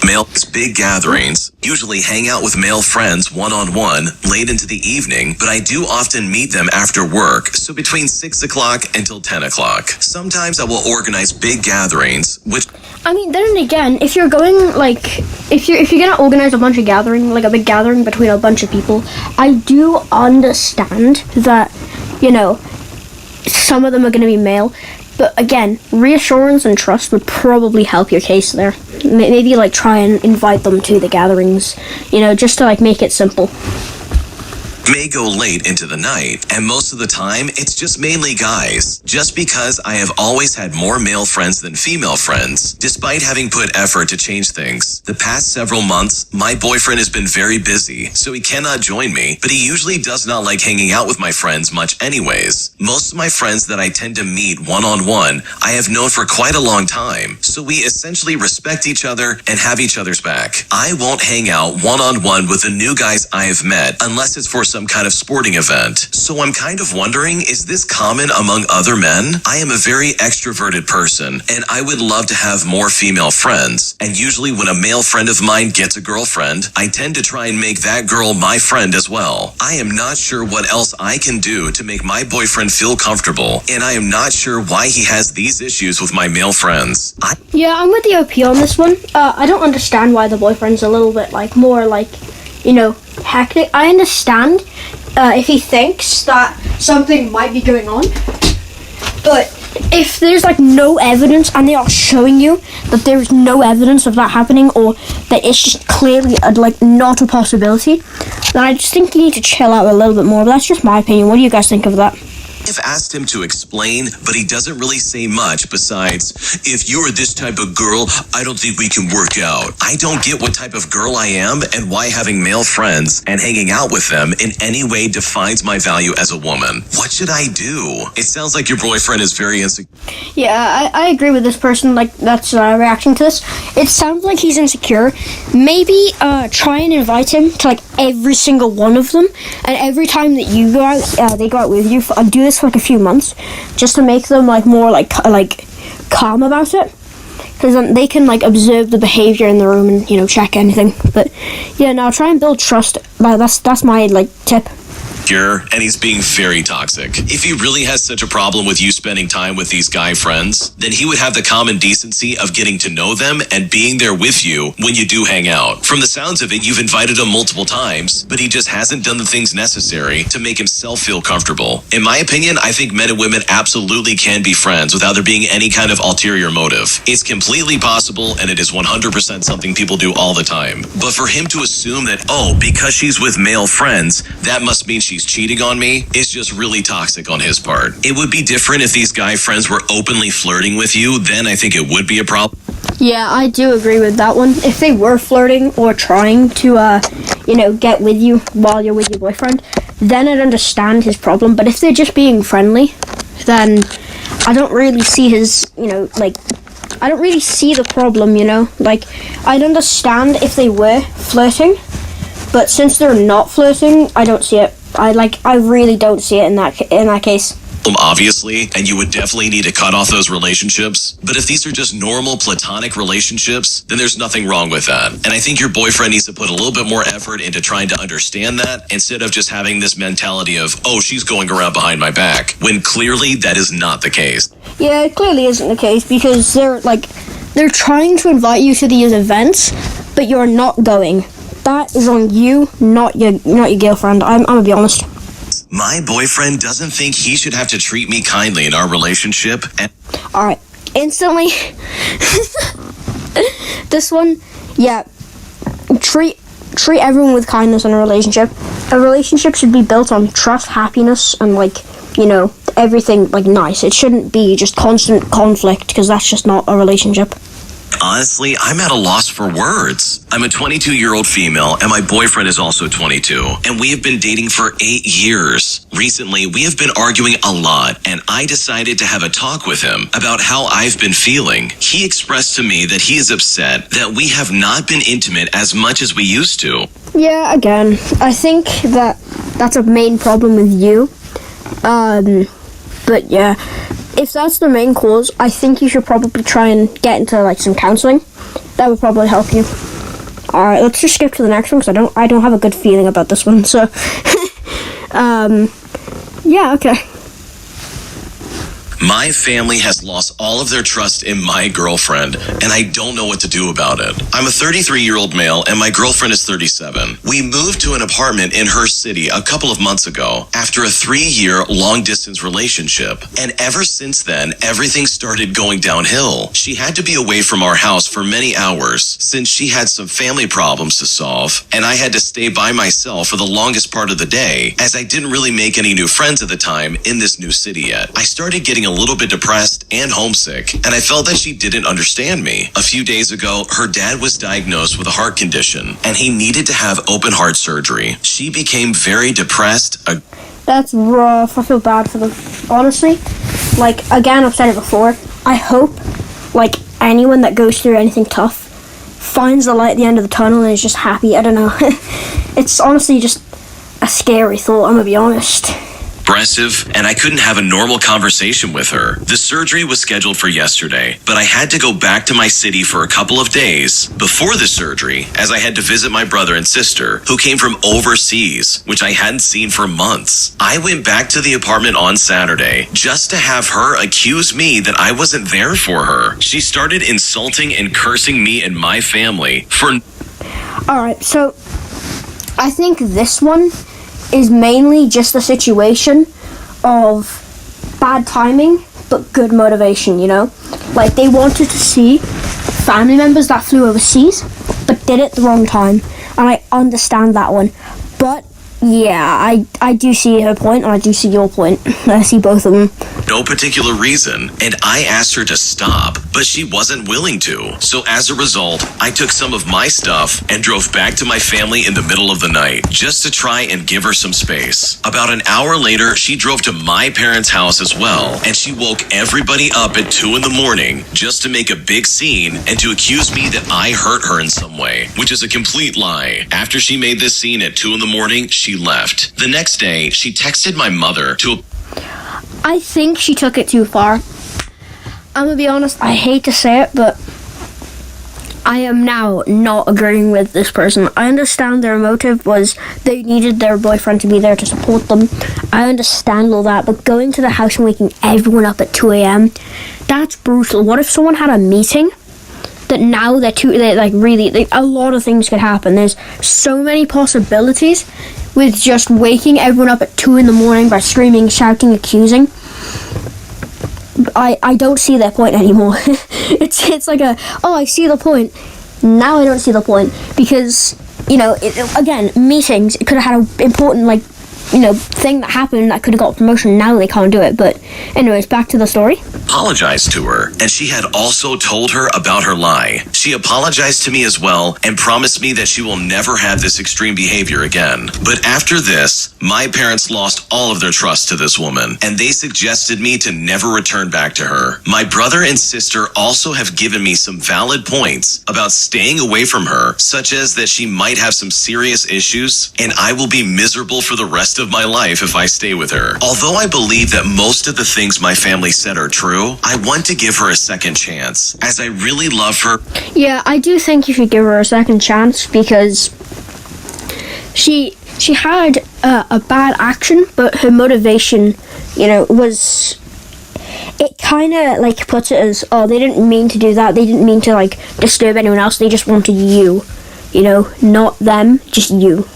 B: Male big gatherings.
D: Usually hang out with male friends one-on-one late into the evening, but I do often meet them after work, so between 6 o'clock until 10 o'clock. Sometimes I will organize big gatherings, which...
A: I mean, then again, if you're going, like, if you're gonna organize a bunch of gathering, like a big gathering between a bunch of people, I do understand that, you know, some of them are gonna be male, but again, reassurance and trust would probably help your case there. Maybe, like, try and invite them to the gatherings, you know, just to, like, make it simple.
D: may go late into the night, and most of the time, it's just mainly guys. Just because I have always had more male friends than female friends, despite having put effort to change things. The past several months, my boyfriend has been very busy, so he cannot join me, but he usually does not like hanging out with my friends much anyways. Most of my friends that I tend to meet one-on-one, I have known for quite a long time, so we essentially respect each other and have each other's back. I won't hang out one-on-one with the new guys I have met unless it's for some kind of sporting event. So I'm kind of wondering, is this common among other men? I am a very extroverted person, and I would love to have more female friends. And usually when a male friend of mine gets a girlfriend, I tend to try and make that girl my friend as well. I am not sure what else I can do to make my boyfriend feel comfortable, and I am not sure why he has these issues with my male friends.
A: Yeah, I'm with the OP on this one. I don't understand why the boyfriend's a little bit, more hectic. I understand if he thinks that something might be going on, but if there's, no evidence and they are showing you that there is no evidence of that happening, or that it's just clearly, not a possibility, then I just think you need to chill out a little bit more. But that's just my opinion. What do you guys think of that?
D: I've asked him to explain, but he doesn't really say much besides, if you're this type of girl, I don't think we can work out. I don't get what type of girl I am and why having male friends and hanging out with them in any way defines my value as a woman. What should I do? It sounds like your boyfriend is very insecure.
A: Yeah, I agree with this person, that's reacting to this. It sounds like he's insecure. Maybe try and invite him to every single one of them, and every time that you go out, they go out with you. Do this for a few months, just to make them more calm about it, because then they can observe the behavior in the room and check anything. But yeah, now try and build trust. That's my tip.
D: And he's being very toxic. If he really has such a problem with you spending time with these guy friends, then he would have the common decency of getting to know them and being there with you when you do hang out. From the sounds of it, you've invited him multiple times, but he just hasn't done the things necessary to make himself feel comfortable. In my opinion, I think men and women absolutely can be friends without there being any kind of ulterior motive. It's completely possible, and it is 100% something people do all the time. But for him to assume that, because she's with male friends, that must mean she's cheating on me, is just really toxic on his part. It would be different if these guy friends were openly flirting with you, then I think it would be a problem.
A: Yeah, I do agree with that one. If they were flirting or trying to, get with you while you're with your boyfriend, then I'd understand his problem. But if they're just being friendly, then I don't really see his, I don't really see the problem, I'd understand if they were flirting, but since they're not flirting, I don't see it. I really don't see it in that case.
D: Obviously, and you would definitely need to cut off those relationships. But if these are just normal platonic relationships, then there's nothing wrong with that. And I think your boyfriend needs to put a little bit more effort into trying to understand that, instead of just having this mentality of, she's going around behind my back, when clearly that is not the case.
A: Yeah, it clearly isn't the case, because they're trying to invite you to these events, but you're not going. That is on you, not your girlfriend. I'm gonna be honest.
D: My boyfriend doesn't think he should have to treat me kindly in our relationship.
A: Alright, instantly. This one, yeah. Treat everyone with kindness in a relationship. A relationship should be built on trust, happiness, and everything nice. It shouldn't be just constant conflict, because that's just not a relationship.
D: Honestly, I'm at a loss for words. I'm a 22-year-old female, and my boyfriend is also 22, and we have been dating for 8 years. Recently, we have been arguing a lot, and I decided to have a talk with him about how I've been feeling. He expressed to me that he is upset that we have not been intimate as much as we used to.
A: Yeah, again, I think that's a main problem with you. But yeah, if that's the main cause, I think you should probably try and get into some counseling. That would probably help you. All right, let's just skip to the next one because I don't have a good feeling about this one. So, yeah, okay.
D: My family has lost all of their trust in my girlfriend, and I don't know what to do about it. I'm a 33-year-old male, and my girlfriend is 37. We moved to an apartment in her city a couple of months ago after a 3-year long-distance relationship. And ever since then, everything started going downhill. She had to be away from our house for many hours since she had some family problems to solve, and I had to stay by myself for the longest part of the day, as I didn't really make any new friends at the time in this new city yet. I started getting a little bit depressed and homesick, and I felt that she didn't understand me. A few days ago, her dad was diagnosed with a heart condition, and he needed to have open heart surgery. She became very depressed.
A: That's rough. I feel bad for them. Honestly, like, again, I've said it before. I hope, like, anyone that goes through anything tough finds the light at the end of the tunnel and is just happy. I don't know. It's honestly just a scary thought, I'm gonna be honest.
D: Aggressive, and I couldn't have a normal conversation with her. The surgery was scheduled for yesterday, but I had to go back to my city for a couple of days before the surgery, as I had to visit my brother and sister, who came from overseas, which I hadn't seen for months. I went back to the apartment on Saturday just to have her accuse me that I wasn't there for her. She started insulting and cursing me and my family for...
A: Alright, so I think this one is mainly just a situation of bad timing but good motivation, you know? Like, they wanted to see family members that flew overseas but did it the wrong time, and I understand that one. But yeah, I do see her point, and I do see your point. I see both of them.
D: No particular reason, and I asked her to stop, but she wasn't willing to. So as a result, I took some of my stuff and drove back to my family in the middle of the night, just to try and give her some space. About an hour later, she drove to my parents' house as well, and she woke everybody up at 2 a.m. just to make a big scene and to accuse me that I hurt her in some way, which is a complete lie. After she made this scene at 2 a.m, she left. The next day, she texted my mother to...
A: I think she took it too far. I'm gonna be honest, I hate to say it, but I am now not agreeing with this person. I understand their motive was they needed their boyfriend to be there to support them. I understand all that, but going to the house and waking everyone up at 2 a.m, that's brutal. What if someone had a meeting that now a lot of things could happen. There's so many possibilities with just waking everyone up at 2 a.m. by screaming, shouting, accusing. I don't see their point anymore. it's like I see the point. Now I don't see the point, because, you know, again, meetings, it could have had an important, thing that happened that could have got promotion. Now they can't do it. But anyways, back to the story.
D: Apologized to her, and she had also told her about her lie. She apologized to me as well and promised me that she will never have this extreme behavior again. But after this, my parents lost all of their trust to this woman, and they suggested me to never return back to her. My brother and sister also have given me some valid points about staying away from her, such as that she might have some serious issues, and I will be miserable for the rest of my life if I stay with her. Although I believe that most of the things my family said are true, I want to give her a second chance, as I really love her.
A: Yeah, I do think you should give her a second chance, because she had a bad action, but her motivation, was... It kind of, puts it as, they didn't mean to do that. They didn't mean to, disturb anyone else. They just wanted you, not them, just you.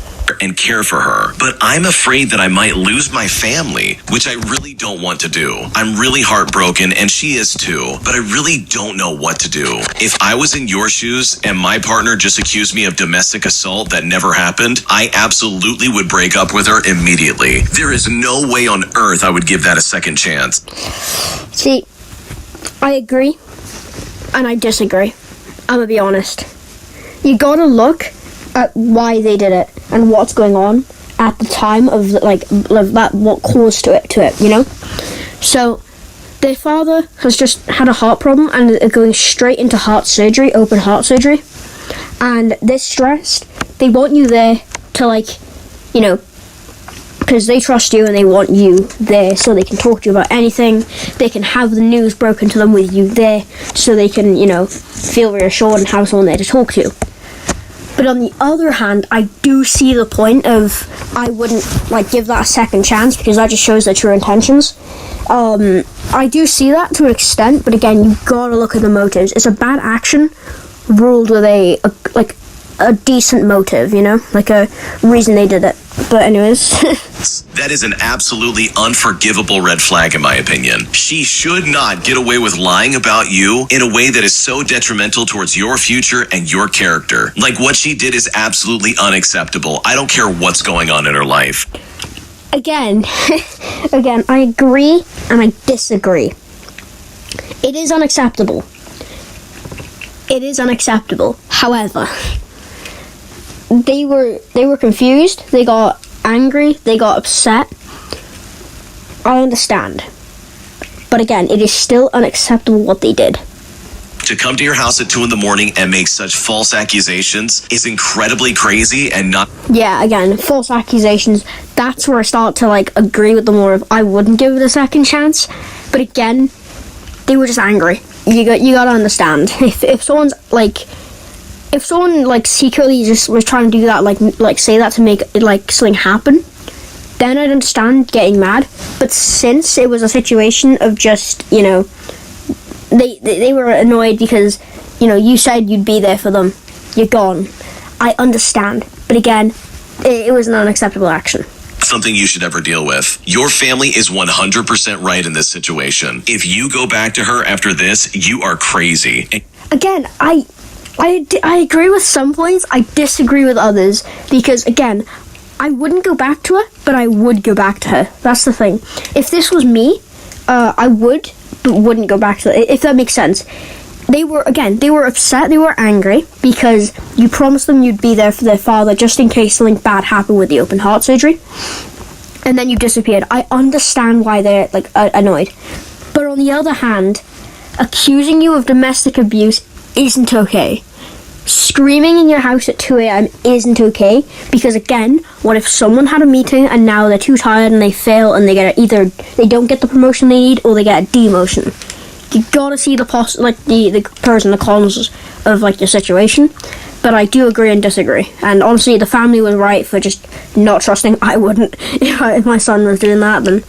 D: And care for her, but I'm afraid that I might lose my family, which I really don't want to do. I'm really heartbroken, and she is too, but I really don't know what to do. If I was in your shoes and my partner just accused me of domestic assault that never happened, I absolutely would break up with her immediately. There is no way on earth I would give that a second chance.
A: See, I agree, and I disagree. I'm gonna be honest. You gotta look at why they did it and what's going on at the time of that, what caused it, So their father has just had a heart problem and is going straight into heart surgery, open heart surgery, and they're stressed. They want you there to because they trust you and they want you there so they can talk to you about anything. They can have the news broken to them with you there so they can, feel reassured and have someone there to talk to. But on the other hand, I do see the point of I wouldn't like give that a second chance because that just shows their true intentions. I do see that to an extent, but again, you gotta look at the motives. It's a bad action ruled with a decent motive, you know, like a reason they did it. But anyways.
D: That is an absolutely unforgivable red flag in my opinion. She should not get away with lying about you in a way that is so detrimental towards your future and your character. Like what she did is absolutely unacceptable. I don't care what's going on in her life.
A: Again, I agree and I disagree. It is unacceptable. It is unacceptable. However, they were confused, they got angry, they got upset. I understand. But again, it is still unacceptable what they did.
D: To come to your house at 2 a.m. and make such false accusations is incredibly crazy and not...
A: Yeah, again, false accusations, that's where I start to like agree with them more of I wouldn't give it a second chance. But again, they were just angry. You gotta understand. If someone secretly just was trying to do that, like say that to make like something happen, then I'd understand getting mad. But since it was a situation of just, you know, they were annoyed because, you know, you said you'd be there for them, you're gone. I understand. But again, it was an unacceptable action.
D: Something you should ever deal with. Your family is 100% right in this situation. If you go back to her after this, you are crazy.
A: Again, I agree with some points, I disagree with others, because again, I wouldn't go back to her, but I would go back to her. That's the thing. If this was me, I would, but wouldn't go back to her, if that makes sense. They were upset, they were angry, because you promised them you'd be there for their father just in case something bad happened with the open heart surgery, and then you disappeared. I understand why they're, like, annoyed. But on the other hand, accusing you of domestic abuse isn't okay. Screaming in your house at 2 a.m. isn't okay, because again, what if someone had a meeting and now they're too tired and they fail and they get either they don't get the promotion they need or they get a demotion. You gotta see the pros and the cons of like your situation. But I do agree and disagree. And honestly, the family was right for just not trusting. I wouldn't. If my son was doing that, then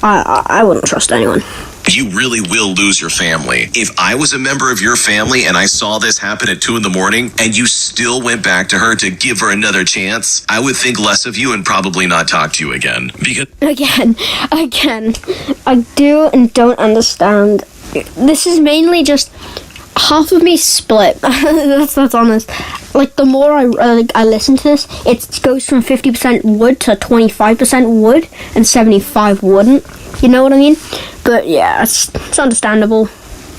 A: I wouldn't trust anyone.
D: You really will lose your family. If I was a member of your family and I saw this happen at 2 a.m. and you still went back to her to give her another chance, I would think less of you and probably not talk to you again. Because
A: Again, I do and don't understand. This is mainly just half of me split. that's honest. Like, the more I listen to this, it goes from 50% would to 25% would and 75 wouldn't. You know what I mean? But yeah, it's understandable.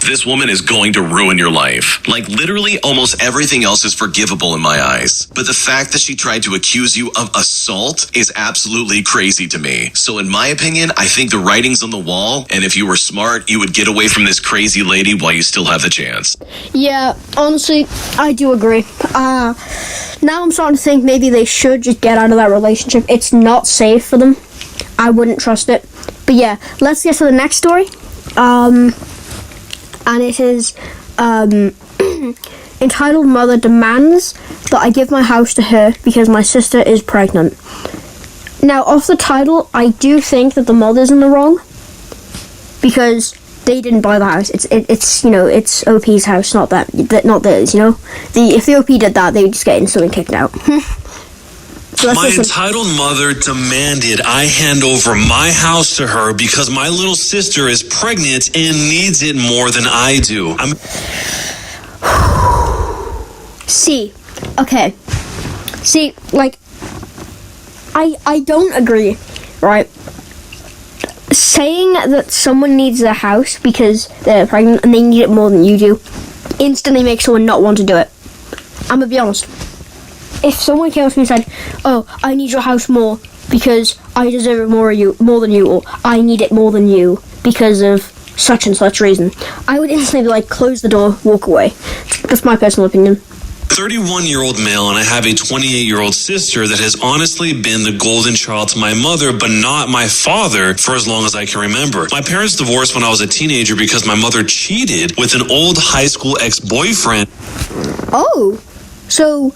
D: this woman is going to ruin your life. Like, literally almost everything else is forgivable in my eyes. But the fact that she tried to accuse you of assault is absolutely crazy to me. So in my opinion, I think the writing's on the wall, and if you were smart, you would get away from this crazy lady while you still have the chance.
A: Yeah, honestly, I do agree. Now I'm starting to think maybe they should just get out of that relationship. It's not safe for them. I wouldn't trust it. But yeah, let's get to the next story. And it is entitled Mother Demands That I Give My House to Her Because My Sister Is Pregnant. Now, off the title, I do think that the mother's in the wrong, because they didn't buy the house. It's you know, it's OP's house, not theirs, you know? If the OP did that, they would just get instantly kicked out. So
B: my entitled mother demanded I hand over my house to her because my little sister is pregnant and needs it more than I do.
A: I don't agree, right? Saying that someone needs their house because they're pregnant and they need it more than you do instantly makes someone not want to do it. I'm gonna be honest. If someone came up to me and said, "Oh, I need your house more because I deserve it more than you, or I need it more than you because of such and such reason," I would instantly be like, close the door, walk away. That's my personal opinion.
B: 31-year-old male, and I have a 28-year-old sister that has honestly been the golden child to my mother, but not my father for as long as I can remember. My parents divorced when I was a teenager because my mother cheated with an old high school ex-boyfriend.
A: Oh, so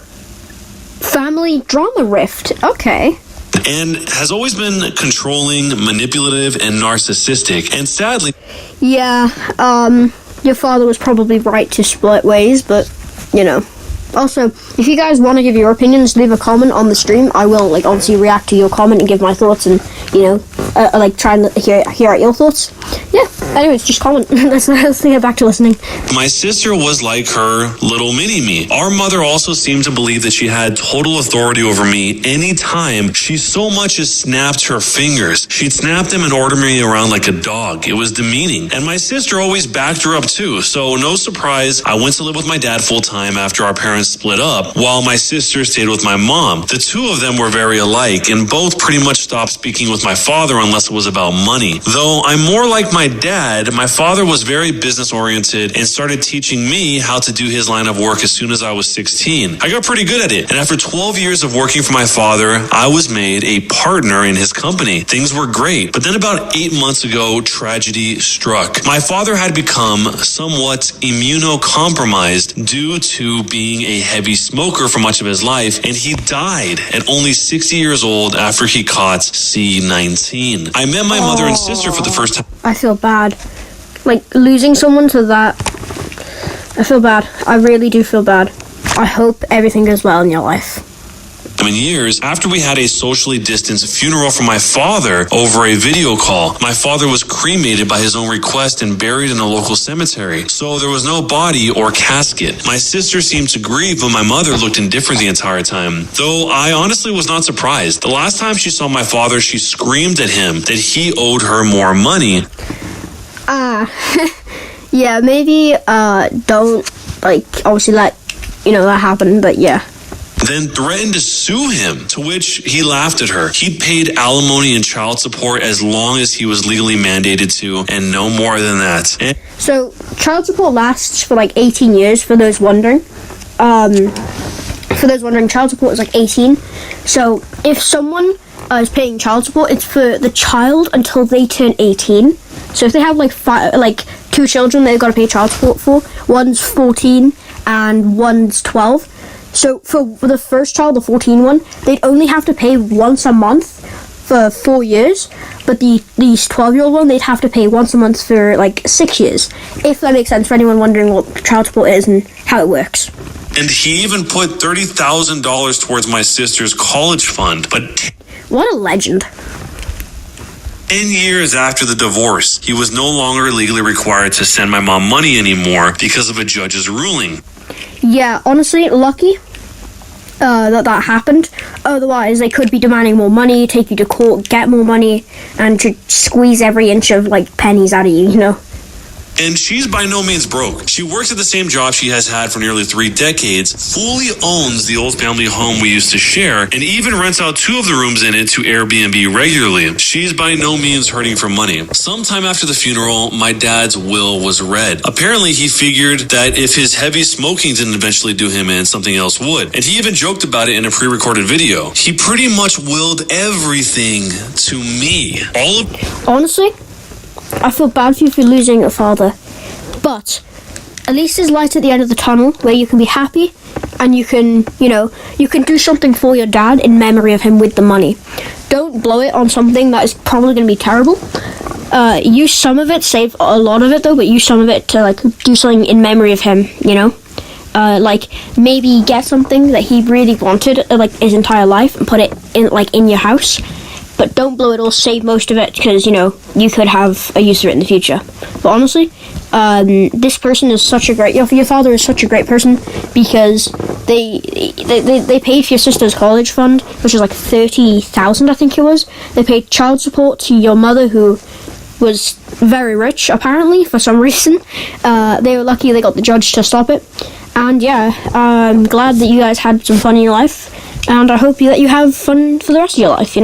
A: Family drama rift. Okay.
B: and has always been controlling, manipulative, and narcissistic. And sadly,
A: Yeah, your father was probably right to split ways, but, you know. Also, if you guys want to give your opinions, leave a comment on the stream. I will, obviously react to your comment and give my thoughts and, try and hear out your thoughts. Yeah, anyways, just comment. let's get back to listening.
B: my sister was like her little mini-me. Our mother also seemed to believe that she had total authority over me anytime she so much as snapped her fingers. She'd snap them and order me around like a dog. It was demeaning. And my sister always backed her up too, so no surprise, I went to live with my dad full-time after our parents split up, while my sister stayed with my mom. The two of them were very alike, and both pretty much stopped speaking with my father unless it was about money. Though I'm more like my dad, my father was very business-oriented and started teaching me how to do his line of work as soon as I was 16. I got pretty good at it, and after 12 years of working for my father, I was made a partner in his company. Things were great, but then about 8 months ago, tragedy struck. My father had become somewhat immunocompromised due to being a heavy smoker for much of his life, and he died at only 60 years old after he caught C19. I met my mother and sister for the first time.
A: I feel bad. Losing someone to that. I feel bad. I really do feel bad. I hope everything goes well in your life.
B: In years after we had a socially distanced funeral for my father over a video call. My father was cremated by his own request and buried in a local cemetery, so there was no body or casket. My sister seemed to grieve, but my mother looked indifferent the entire time, though I honestly was not surprised. The last time she saw my father, she screamed at him that he owed her more money.
A: Yeah, maybe don't obviously let that happen, but yeah.
B: Then threatened to sue him, to which he laughed at her. He paid alimony and child support as long as he was legally mandated to, and no more than that.
A: So, child support lasts for 18 years, for those wondering. Child support is 18. So, if someone is paying child support, it's for the child until they turn 18. So, if they have two children they've got to pay child support for, one's 14 and one's 12. So for the first child, the 14 one, they'd only have to pay once a month for 4 years, but these 12-year-old one, they'd have to pay once a month for 6 years, if that makes sense for anyone wondering what child support is and how it works.
B: And he even put $30,000 towards my sister's college fund, but
A: What a legend.
B: 10 years after the divorce, he was no longer legally required to send my mom money anymore because of a judge's ruling.
A: Yeah, honestly, lucky that happened. Otherwise, they could be demanding more money, take you to court, get more money, and to squeeze every inch of pennies out of you,
B: And she's by no means broke. She works at the same job she has had for nearly 3 decades, fully owns the old family home we used to share, and even rents out 2 of the rooms in it to Airbnb regularly. She's by no means hurting for money. Sometime after the funeral, my dad's will was read. Apparently, he figured that if his heavy smoking didn't eventually do him in, something else would. And he even joked about it in a pre-recorded video. He pretty much willed everything to me.
A: Honestly, I feel bad for you for losing your father, but at least there's light at the end of the tunnel where you can be happy and you can do something for your dad in memory of him with the money. Don't blow it on something that is probably going to be terrible. Use some of it, save a lot of it though, but use some of it to do something in memory of him, maybe get something that he really wanted his entire life and put it in your house. But don't blow it all, save most of it, because, you could have a use of it in the future. But honestly, this person is such a great... Your father is such a great person, because they paid for your sister's college fund, which is $30,000, I think it was. They paid child support to your mother, who was very rich, apparently, for some reason. They were lucky they got the judge to stop it. And yeah, I'm glad that you guys had some fun in your life, and I hope that you have fun for the rest of your life,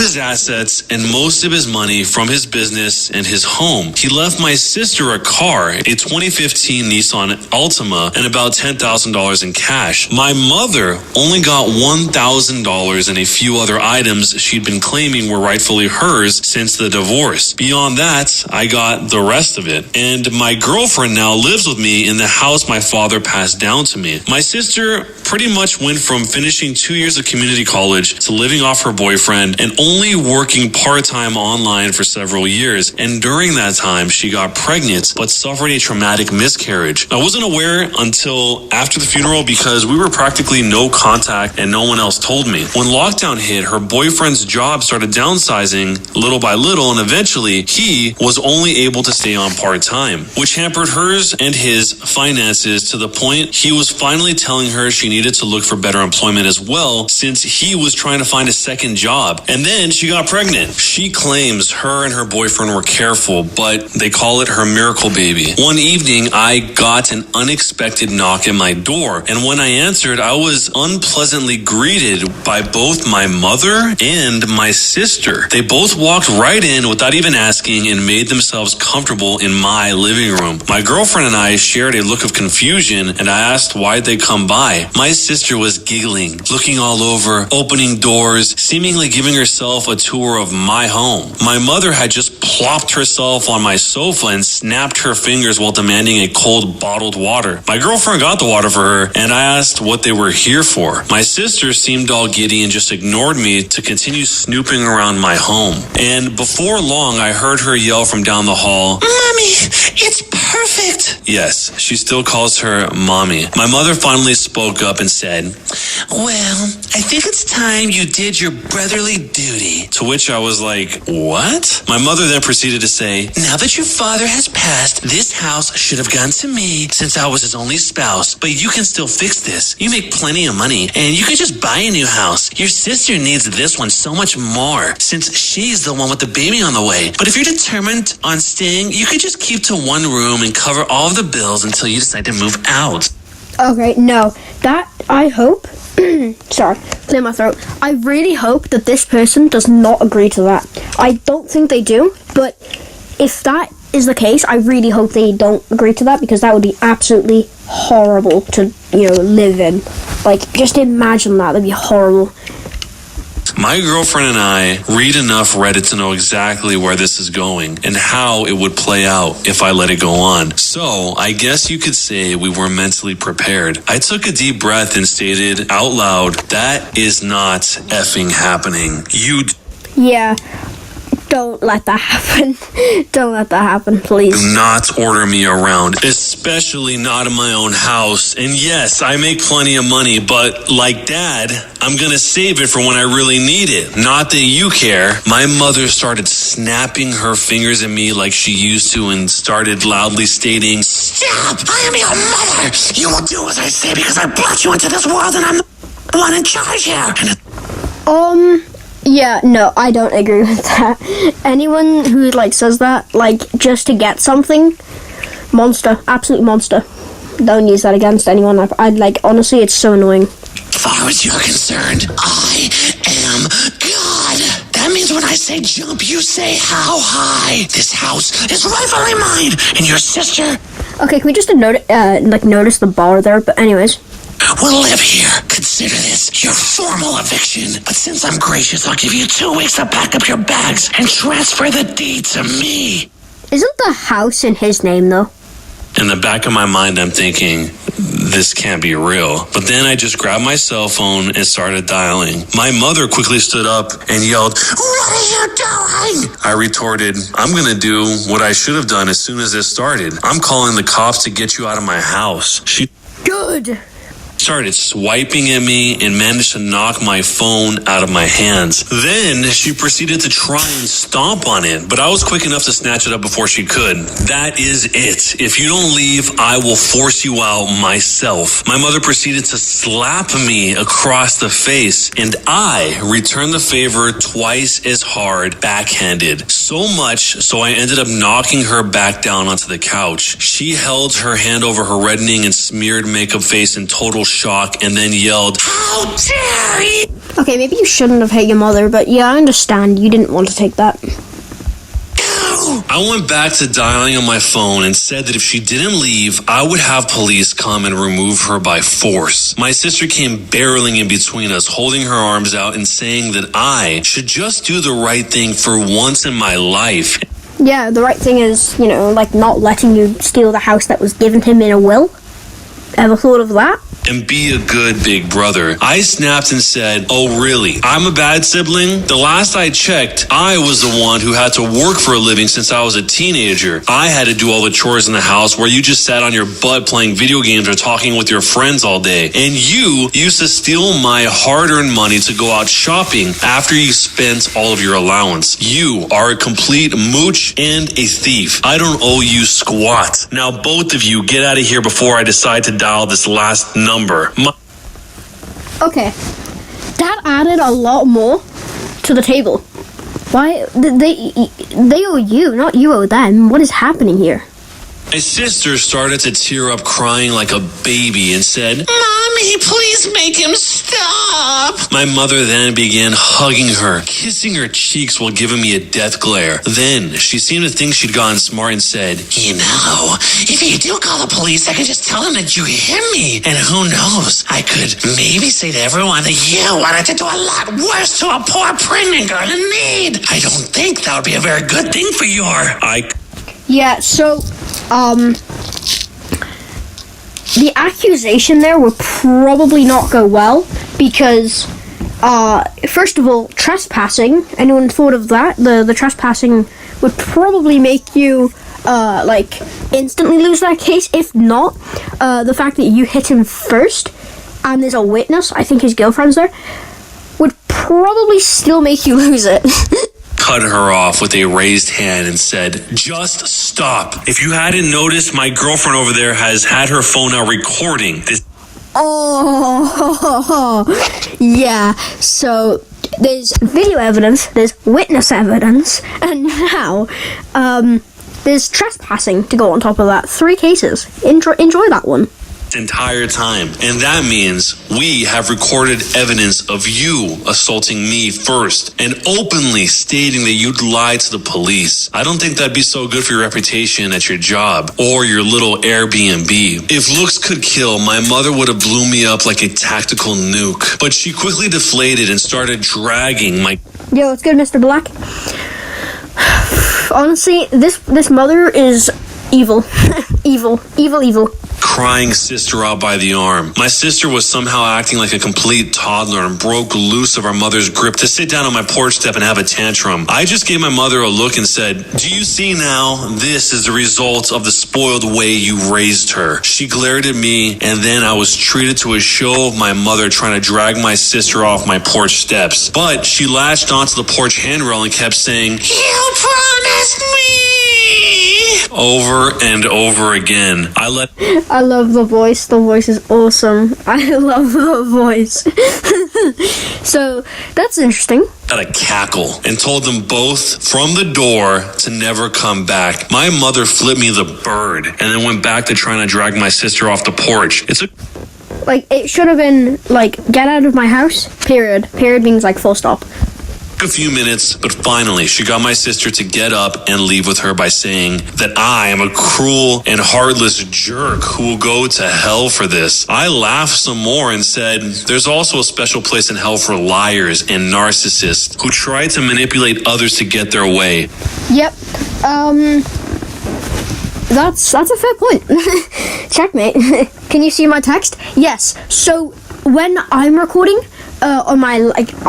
B: his assets and most of his money from his business and his home. He left my sister a car, a 2015 Nissan Altima, and about $10,000 in cash. My mother only got $1,000 and a few other items she'd been claiming were rightfully hers since the divorce. Beyond that, I got the rest of it. And my girlfriend now lives with me in the house my father passed down to me. My sister pretty much went from finishing 2 years of community college to living off her boyfriend and only working part-time online for several years. And during that time, she got pregnant but suffered a traumatic miscarriage. I wasn't aware until after the funeral because we were practically no contact and no one else told me. When lockdown hit, her boyfriend's job started downsizing little by little, and eventually he was only able to stay on part-time, which hampered hers and his finances to the point he was finally telling her she needed to look for better employment as well, since he was trying to find a second job. And then she got pregnant. She claims her and her boyfriend were careful, but they call it her miracle baby. One evening, I got an unexpected knock at my door, and when I answered, I was unpleasantly greeted by both my mother and my sister. They both walked right in without even asking and made themselves comfortable in my living room. My girlfriend and I shared a look of confusion, and I asked why'd they come by. My sister was giggling, looking all over, opening doors, seemingly giving herself a tour of my home. My mother had just plopped herself on my sofa and snapped her fingers while demanding a cold bottled water. My girlfriend got the water for her, and I asked what they were here for. My sister seemed all giddy and just ignored me to continue snooping around my home. And before long, I heard her yell from down the hall, "Mommy, it's perfect!" Yes, she still calls her mommy. My mother finally spoke up and said, "Well, I think it's time you did your brotherly duty." To which I was like, what? My mother then proceeded to say, "Now that your father has passed, this house should have gone to me since I was his only spouse, but you can still fix this. You make plenty of money and you could just buy a new house. Your sister needs this one so much more since she's the one with the baby on the way. But if you're determined on staying, you could just keep to one room and cover all of the bills until you decide to move out."
A: Okay, no. That, I hope, sorry, clear my throat. I really hope that this person does not agree to that. I don't think they do, but if that is the case, I really hope they don't agree to that, because that would be absolutely horrible to, live in. Like, just imagine that. That'd be horrible.
B: My girlfriend and I read enough Reddit to know exactly where this is going and how it would play out if I let it go on. So I guess you could say we were mentally prepared. I took a deep breath and stated out loud, "That is not effing happening.
A: Yeah. Don't let that happen. Don't let that happen, please.
B: Do not order me around, especially not in my own house. And yes, I make plenty of money, but like Dad, I'm gonna save it for when I really need it. Not that you care." My mother started snapping her fingers at me like she used to and started loudly stating, "Stop! I am your mother! You will do as I say because I brought you into this world and I'm the one in charge here."
A: Yeah, no, I don't agree with that. Anyone who, says that, just to get something, monster, absolute monster. Don't use that against anyone. Honestly, it's so annoying.
B: As far as you're concerned, I am God. That means when I say jump, you say how high. This house is rightfully mine, and your sister...
A: Okay, can we just notice the bar there? But anyways...
B: We'll live here. Consider this your formal eviction. But since I'm gracious, I'll give you 2 weeks to pack up your bags and transfer the deed to me.
A: Isn't the house in his name, though?
B: In the back of my mind, I'm thinking, this can't be real. But then I just grabbed my cell phone and started dialing. My mother quickly stood up and yelled, "What are you doing?" I retorted, "I'm gonna do what I should have done as soon as this started. I'm calling the cops to get you out of my house." She
A: Good.
B: started swiping at me and managed to knock my phone out of my hands. Then she proceeded to try and stomp on it, but I was quick enough to snatch it up before she could. "That is it. If you don't leave, I will force you out myself." My mother proceeded to slap me across the face, and I returned the favor twice as hard, backhanded. So much so I ended up knocking her back down onto the couch. She held her hand over her reddening and smeared makeup face in total shock and then yelled, "How dare you!"
A: Okay, maybe you shouldn't have hit your mother, but yeah, I understand. You didn't want to take that.
B: I went back to dialing on my phone and said that if she didn't leave, I would have police come and remove her by force. My sister came barreling in between us, holding her arms out and saying that I should just do the right thing for once in my life.
A: Yeah, the right thing is, like not letting you steal the house that was given him in a will. Ever thought of that?
B: And be a good big brother. I snapped and said, "Oh really? I'm a bad sibling? The last I checked, I was the one who had to work for a living since I was a teenager. I had to do all the chores in the house where you just sat on your butt playing video games or talking with your friends all day. And you used to steal my hard-earned money to go out shopping after you spent all of your allowance. You are a complete mooch and a thief. I don't owe you squat. Now both of you get out of here before I decide to dial this last number."
A: Okay, that added a lot more to the table. Why? They owe you, not you owe them. What is happening here?
B: My sister started to tear up, crying like a baby, and said, "Mommy, please make him stop." My mother then began hugging her, kissing her cheeks while giving me a death glare. Then she seemed to think she'd gotten smart and said, "You know, if you do call the police, I could just tell them that you hit me. And who knows, I could maybe say to everyone that you wanted to do a lot worse to a poor pregnant girl in need. I don't think that would be a very good thing for your..."
A: Yeah, so, the accusation there would probably not go well because, first of all, trespassing, anyone thought of that? The trespassing would probably make you, instantly lose that case. If not, the fact that you hit him first and there's a witness, I think his girlfriend's there, would probably still make you lose it.
B: Cut her off with a raised hand and said, "Just stop. If you hadn't noticed, my girlfriend over there has had her phone out recording this."
A: Oh, yeah. So there's video evidence, there's witness evidence, and now there's trespassing to go on top of that. 3 cases. Enjoy that one.
B: Entire time, and that means we have recorded evidence of you assaulting me first and openly stating that you'd lied to the police. I don't think that'd be so good for your reputation at your job or your little Airbnb. If looks could kill, my mother would have blew me up like a tactical nuke, but she quickly deflated and started dragging my...
A: Yo, what's good, Mr. Black? Honestly, this mother is evil. evil.
B: Crying sister out by the arm. My sister was somehow acting like a complete toddler and broke loose of our mother's grip to sit down on my porch step and have a tantrum. I just gave my mother a look and said, "Do you see now? This is the result of the spoiled way you raised her." She glared at me, and then I was treated to a show of my mother trying to drag my sister off my porch steps. But she latched onto the porch handrail and kept saying, "You promised me!" over and over again. I
A: love the voice. The voice is awesome. I love the voice. So that's interesting.
B: At a cackle and told them both from the door to never come back. My mother flipped me the bird and then went back to trying to drag my sister off the porch.
A: It should have been get out of my house, period. Period means full stop.
B: A few minutes, but finally she got my sister to get up and leave with her by saying that I am a cruel and heartless jerk who will go to hell for this. I laughed some more and said, "There's also a special place in hell for liars and narcissists who try to manipulate others to get their way."
A: Yep. That's a fair point. Checkmate. Can you see my text? Yes. So when I'm recording on my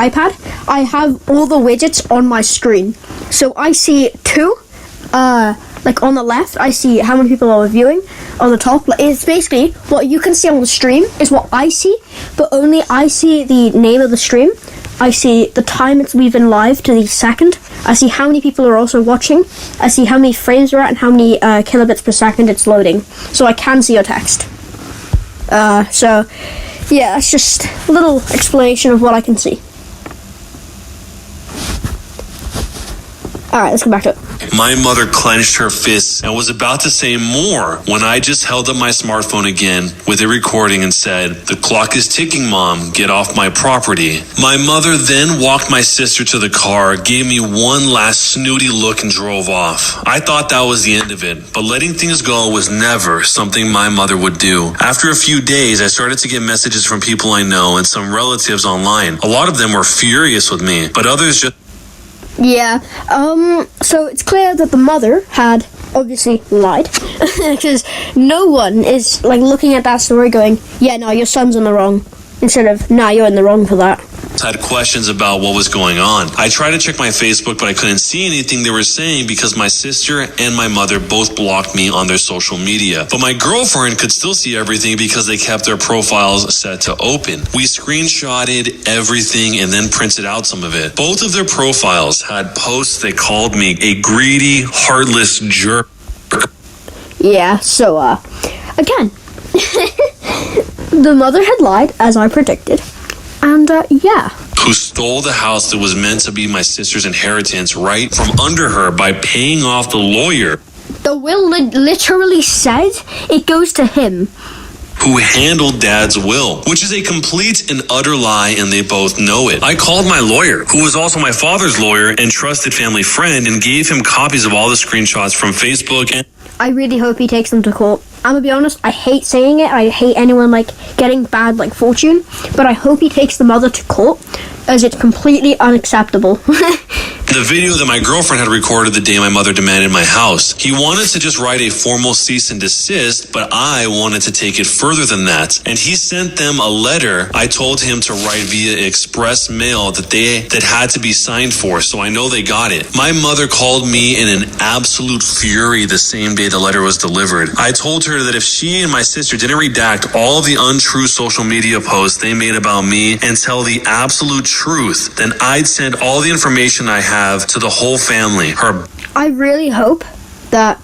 A: iPad, I have all the widgets on my screen. So I see 2. On the left, I see how many people are viewing. On the top, it's basically what you can see on the stream is what I see, but only I see the name of the stream. I see the time we've been live to the second. I see how many people are also watching. I see how many frames are at and how many kilobits per second it's loading. So I can see your text. Yeah, that's just a little explanation of what I can see. Alright, let's go back to it.
B: My mother clenched her fists and was about to say more when I just held up my smartphone again with a recording and said, "The clock is ticking, Mom. Get off my property." My mother then walked my sister to the car, gave me one last snooty look and drove off. I thought that was the end of it, but letting things go was never something my mother would do. After a few days, I started to get messages from people I know and some relatives online. A lot of them were furious with me, but others just
A: Yeah, so it's clear that the mother had obviously lied. Because no one is, like, looking at that story going, yeah, no, your son's in the wrong. Instead of, nah, you're in the wrong for that.
B: had questions about what was going on. I tried to check my Facebook, but I couldn't see anything they were saying because my sister and my mother both blocked me on their social media. But my girlfriend could still see everything because they kept their profiles set to open. We screenshotted everything and then printed out some of it. Both of their profiles had posts that called me a greedy, heartless jerk.
A: Yeah, so, again, the mother had lied, as I predicted. And, yeah.
B: Who stole the house that was meant to be my sister's inheritance right from under her by paying off the lawyer.
A: The will literally said it goes to him.
B: Who handled Dad's will, which is a complete and utter lie, and they both know it. I called my lawyer, who was also my father's lawyer and trusted family friend, and gave him copies of all the screenshots from Facebook. And
A: I really hope he takes them to court. I'm gonna be honest, I hate saying it. I hate anyone, getting bad, fortune. But I hope he takes the mother to court, as it's completely unacceptable.
B: the video that my girlfriend had recorded the day my mother demanded my house. He wanted to just write a formal cease and desist, but I wanted to take it further than that. And he sent them a letter I told him to write via express mail that had to be signed for, so I know they got it. My mother called me in an absolute fury the same day the letter was delivered. I told her that if she and my sister didn't redact all the untrue social media posts they made about me and tell the absolute truth, then I'd send all the information I have to the whole family.
A: I really hope that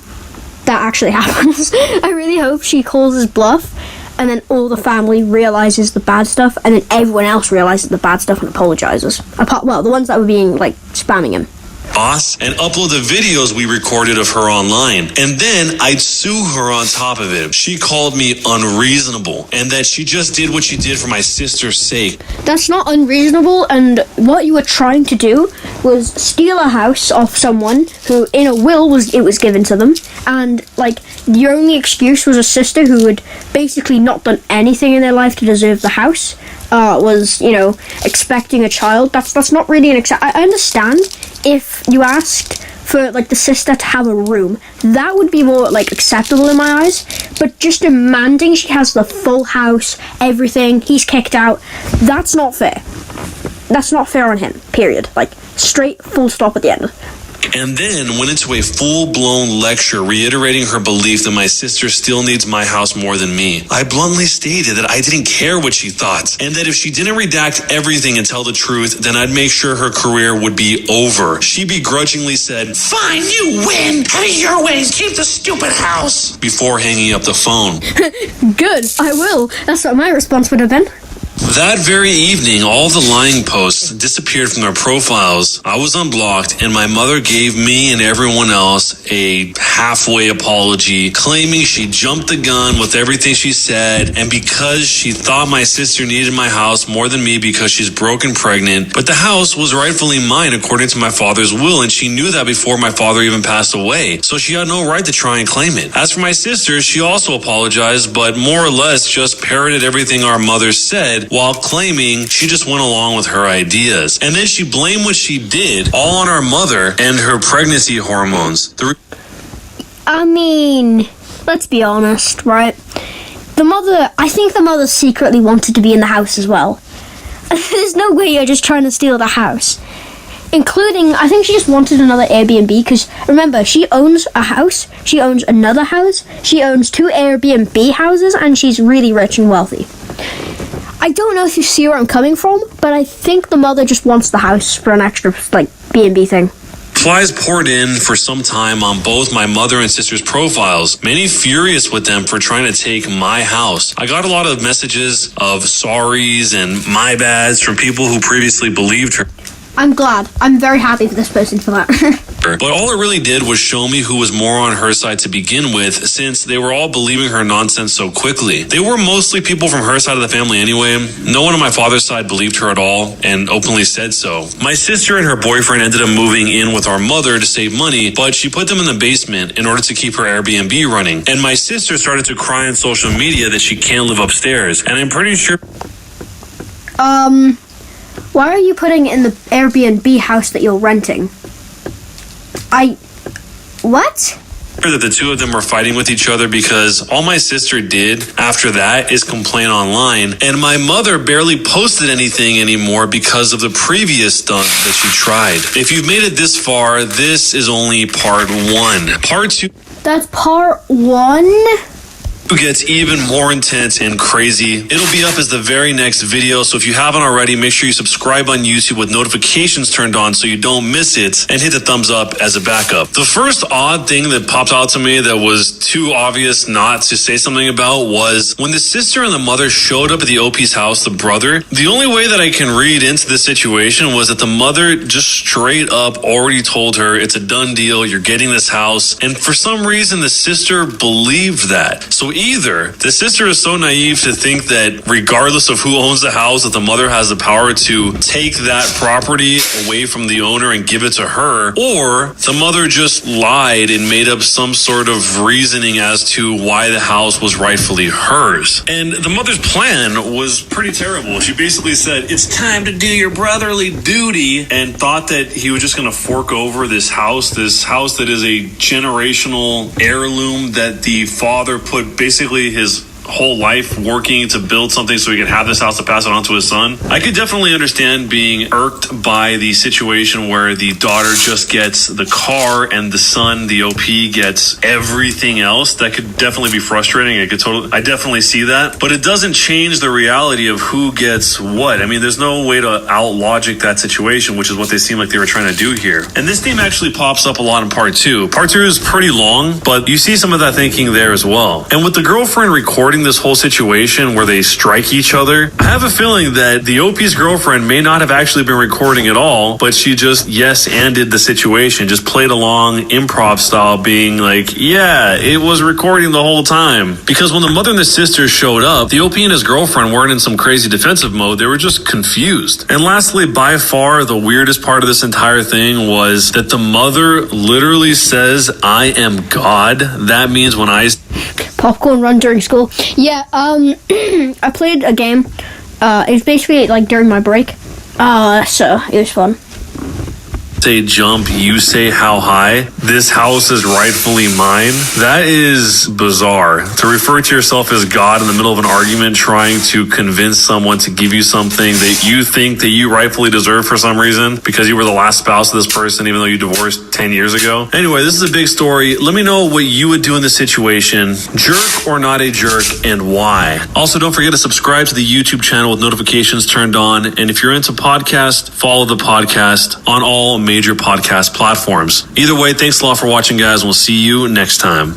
A: actually happens. I really hope she calls his bluff and then all the family realizes the bad stuff and then everyone else realizes the bad stuff and apologizes. The ones that were being, spamming him.
B: Boss, and upload the videos we recorded of her online. And then I'd sue her on top of it. She called me unreasonable and that she just did what she did for my sister's sake.
A: That's not unreasonable, and what you were trying to do was steal a house off someone who in a will was given to them, and your only excuse was a sister who had basically not done anything in their life to deserve the house. Was expecting a child. That's not really I understand if you asked for the sister to have a room, that would be more acceptable in my eyes, but just demanding she has the full house, everything, he's kicked out, that's not fair. That's not fair on him, period. Straight full stop at the end.
B: And then went into a full-blown lecture reiterating her belief that my sister still needs my house more than me. I bluntly stated that I didn't care what she thought, and that if she didn't redact everything and tell the truth, then I'd make sure her career would be over. She begrudgingly said, "Fine, you win! Have it your ways, keep the stupid house!" before hanging up the phone.
A: Good, I will. That's what my response would have been.
B: That very evening, all the lying posts disappeared from their profiles. I was unblocked, and my mother gave me and everyone else a halfway apology, claiming she jumped the gun with everything she said, and because she thought my sister needed my house more than me because she's broke and pregnant. But the house was rightfully mine according to my father's will, and she knew that before my father even passed away, so she had no right to try and claim it. As for my sister, she also apologized, but more or less just parroted everything our mother said, while claiming she just went along with her ideas. And then she blamed what she did all on our mother and her pregnancy hormones.
A: I mean, let's be honest, right? I think the mother secretly wanted to be in the house as well. There's no way you're just trying to steal the house. Including, I think she just wanted another Airbnb, because remember, she owns a house, she owns another house, she owns 2 Airbnb houses, and she's really rich and wealthy. I don't know if you see where I'm coming from, but I think the mother just wants the house for an extra, B&B thing.
B: Replies poured in for some time on both my mother and sister's profiles, many furious with them for trying to take my house. I got a lot of messages of sorries and my bads from people who previously believed her.
A: I'm glad. I'm very happy for this person for that.
B: But all it really did was show me who was more on her side to begin with, since they were all believing her nonsense so quickly. They were mostly people from her side of the family anyway. No one on my father's side believed her at all, and openly said so. My sister and her boyfriend ended up moving in with our mother to save money, but she put them in the basement in order to keep her Airbnb running. And my sister started to cry on social media that she can't live upstairs, and I'm pretty sure...
A: Why are you putting it in the Airbnb house that you're renting? What?
B: that the two of them were fighting with each other, because all my sister did after that is complain online, and my mother barely posted anything anymore because of the previous stunt that she tried. If you've made it this far, this is only part one. Part two...
A: That's part one?
B: Gets even more intense and crazy. It'll be up as the very next video, so if you haven't already, make sure you subscribe on YouTube with notifications turned on so you don't miss it, and hit the thumbs up as a backup. The first odd thing that popped out to me that was too obvious not to say something about was when the sister and the mother showed up at the OP's house, the brother, the only way that I can read into this situation was that the mother just straight up already told her it's a done deal, you're getting this house, and for some reason the sister believed that. So either the sister is so naive to think that regardless of who owns the house, that the mother has the power to take that property away from the owner and give it to her, or the mother just lied and made up some sort of reasoning as to why the house was rightfully hers. And the mother's plan was pretty terrible. She basically said, it's time to do your brotherly duty, and thought that he was just going to fork over this house that is a generational heirloom that the father put basically his whole life working to build something so he could have this house to pass it on to his son. I could definitely understand being irked by the situation where the daughter just gets the car and the son, the OP, gets everything else. That could definitely be frustrating. I definitely see that, but it doesn't change the reality of who gets what. I mean, there's no way to out logic that situation, which is what they seem like they were trying to do here. And this theme actually pops up a lot in part two. Part two is pretty long, but you see some of that thinking there as well. And with the girlfriend recording this whole situation where they strike each other, I have a feeling that the OP's girlfriend may not have actually been recording at all, but she just yes-anded the situation, just played along improv style, being like, yeah, it was recording the whole time. Because when the mother and the sister showed up, the OP and his girlfriend weren't in some crazy defensive mode, they were just confused. And lastly, by far the weirdest part of this entire thing was that the mother literally says, I am God. That means when I...
A: Popcorn run during school. Yeah, I played a game. It was basically like during my break. So it was fun.
B: Say jump, you say how high. This house is rightfully mine. That is bizarre. To refer to yourself as God in the middle of an argument trying to convince someone to give you something that you think that you rightfully deserve for some reason because you were the last spouse of this person even though you divorced 10 years ago. Anyway, this is a big story. Let me know what you would do in this situation. Jerk or not a jerk, and why. Also, don't forget to subscribe to the YouTube channel with notifications turned on. And if you're into podcasts, follow the podcast on all major podcast platforms. Either way, thanks a lot for watching, guys, and we'll see you next time.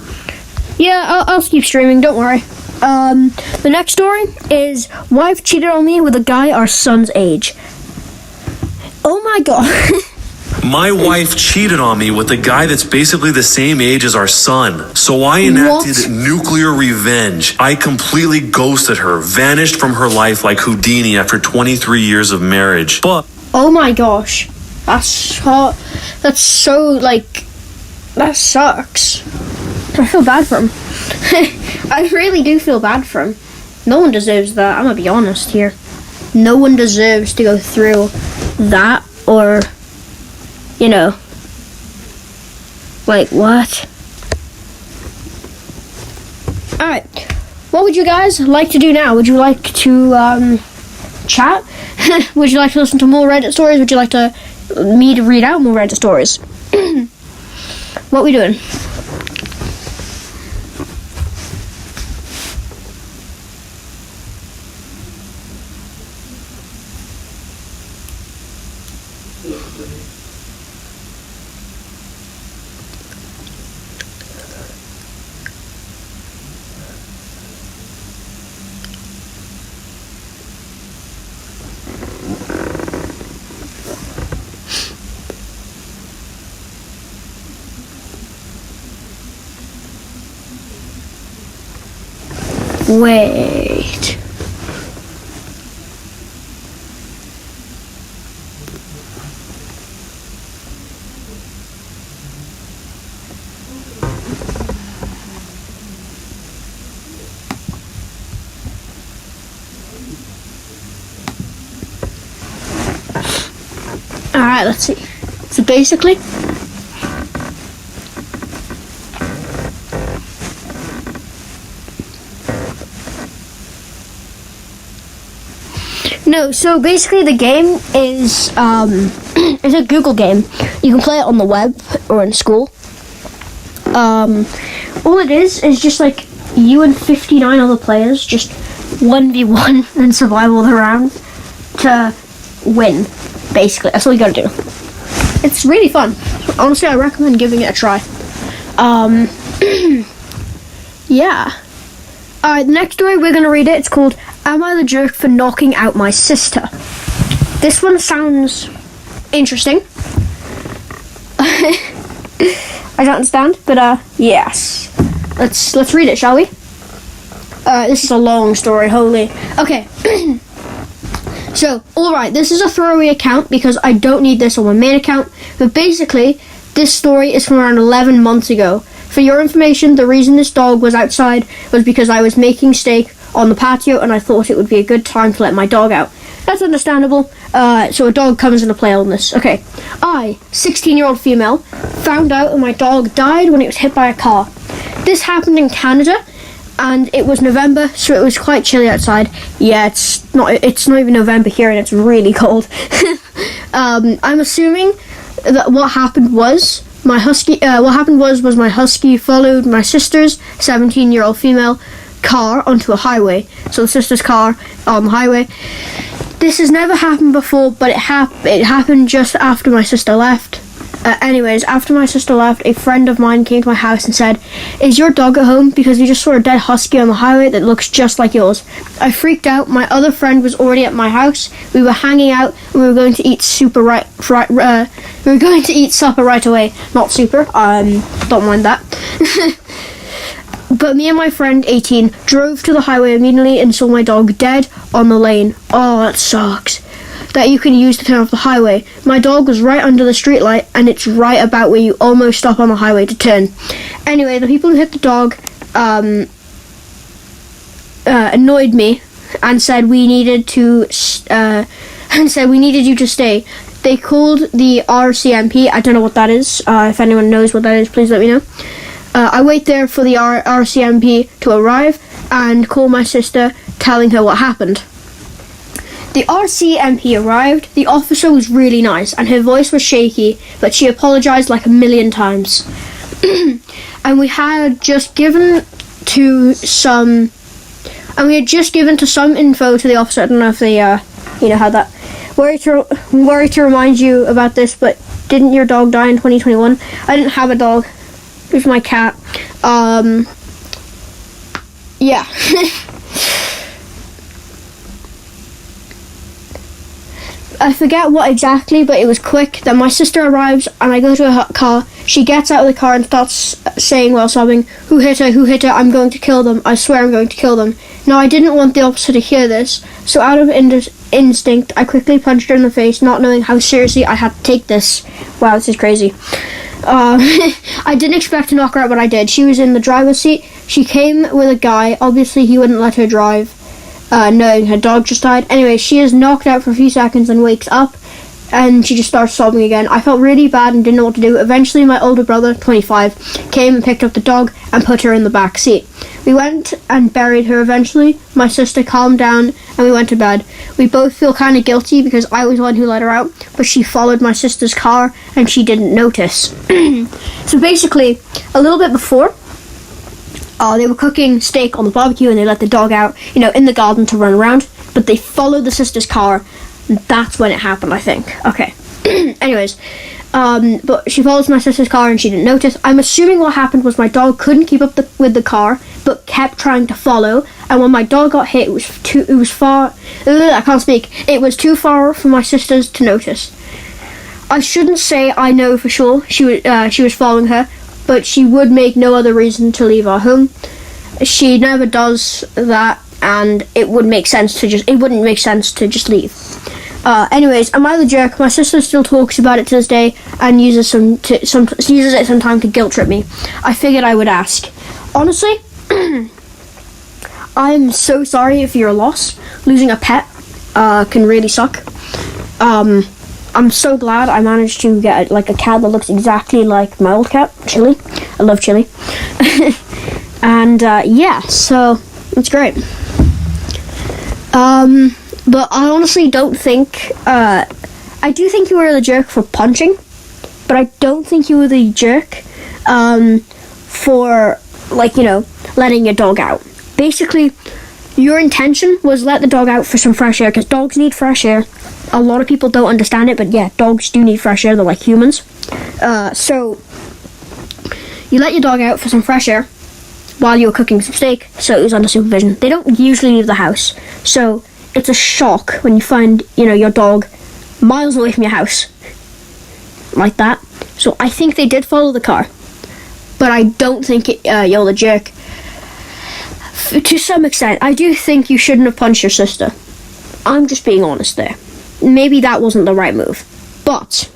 A: Yeah, I'll keep streaming, don't worry. The next story is wife cheated on me with a guy our son's age. Oh my god.
B: My wife cheated on me with a guy that's basically the same age as our son. So I enacted nuclear revenge. I completely ghosted her, vanished from her life like Houdini after 23 years of marriage. But
A: oh my gosh. That's so, like, that sucks. I feel bad for him. I really do feel bad for him. No one deserves that, I'm gonna be honest here. No one deserves to go through that, or, you know, like, what? Alright, what would you guys like to do now? Would you like to, chat? Would you like to listen to more Reddit stories? Would you like me to read out more Reddit stories? What we doing? Wait. Alright, let's see. So basically, the game is it's a Google game. You can play it on the web or in school. All it is just like you and 59 other players just 1v1 and survive all the rounds to win. Basically, that's all you gotta do. It's really fun. Honestly, I recommend giving it a try. Yeah. Alright, the next story, we're gonna read it. It's called Am I the Jerk for Knocking Out My Sister? This one sounds interesting. I don't understand, but yes. Let's read it, shall we? This is a long story, holy. Okay. So, alright, this is a throwaway account because I don't need this on my main account, but basically, this story is from around 11 months ago. For your information, the reason this dog was outside was because I was making steak on the patio and I thought it would be a good time to let my dog out. That's understandable. So a dog comes into play on this. Okay. I, 16-year-old female, found out that my dog died when it was hit by a car. This happened in Canada, and it was November, so it was quite chilly outside. Yeah, it's not even November here, and it's really cold. I'm assuming that what happened was my husky followed my sister's 17-year-old female car onto a highway. So the sister's car on the highway. This has never happened before, but it happened just after my sister left. Anyways, after my sister left, a friend of mine came to my house and said, "Is your dog at home? Because we just saw a dead husky on the highway that looks just like yours." I freaked out. My other friend was already at my house. We were hanging out and we were going to eat supper right away. Not super. Don't mind that. But me and my friend, 18, drove to the highway immediately and saw my dog dead on the lane. Oh, that sucks. That you can use to turn off the highway. My dog was right under the streetlight, and it's right about where you almost stop on the highway to turn. Anyway, the people who hit the dog annoyed me and said we needed you to stay. They called the RCMP. I don't know what that is. If anyone knows what that is, please let me know. I wait there for the RCMP to arrive and call my sister, telling her what happened. The RCMP arrived. The officer was really nice, and her voice was shaky, but she apologized like a million times. And we had just given some info to the officer. I don't know if they, had that. Worry to remind you about this, but didn't your dog die in 2021? I didn't have a dog. It was my cat. Yeah. I forget what exactly, but it was quick. Then my sister arrives and I go to her car. She gets out of the car and starts saying while sobbing, Who hit her? I'm going to kill them. I swear I'm going to kill them." Now, I didn't want the officer to hear this, so out of instinct, I quickly punched her in the face, not knowing how seriously I had to take this. Wow, this is crazy. I didn't expect to knock her out, but I did. She was in the driver's seat. She came with a guy. Obviously, he wouldn't let her drive, knowing her dog just died. Anyway, she is knocked out for a few seconds and wakes up, and she just starts sobbing again. I felt really bad and didn't know what to do. Eventually, my older brother, 25, came and picked up the dog and put her in the back seat. We went and buried her eventually. My sister calmed down and we went to bed. We both feel kind of guilty because I was the one who let her out, but she followed my sister's car and she didn't notice. So basically, a little bit before, they were cooking steak on the barbecue and they let the dog out, in the garden to run around, but they followed the sister's car, and that's when it happened, I think. Okay. Anyways, but she follows my sister's car and she didn't notice. I'm assuming what happened was my dog couldn't keep up with the car, but kept trying to follow, and when my dog got hit, it was too far for my sisters to notice. I shouldn't say I know for sure she was following her, but she would make no other reason to leave our home. she never does that, and it wouldn't make sense to just leave. Anyways, am I the jerk? My sister still talks about it to this day and uses it sometimes to guilt trip me. I figured I would ask. Honestly, I'm so sorry if you're a loss. Losing a pet can really suck. I'm so glad I managed to get a cat that looks exactly like my old cat, Chili. I love Chili. And yeah, so it's great. But I honestly don't think, I do think you were the jerk for punching, but I don't think you were the jerk for, letting your dog out. Basically, your intention was let the dog out for some fresh air, because dogs need fresh air. A lot of people don't understand it, but yeah, dogs do need fresh air. They're like humans. So you let your dog out for some fresh air while you were cooking some steak, so it was under supervision. They don't usually leave the house, so it's a shock when you find, your dog miles away from your house like that. So I think they did follow the car, but I don't think you're the jerk. To some extent, I do think you shouldn't have punched your sister. I'm just being honest there. Maybe that wasn't the right move, but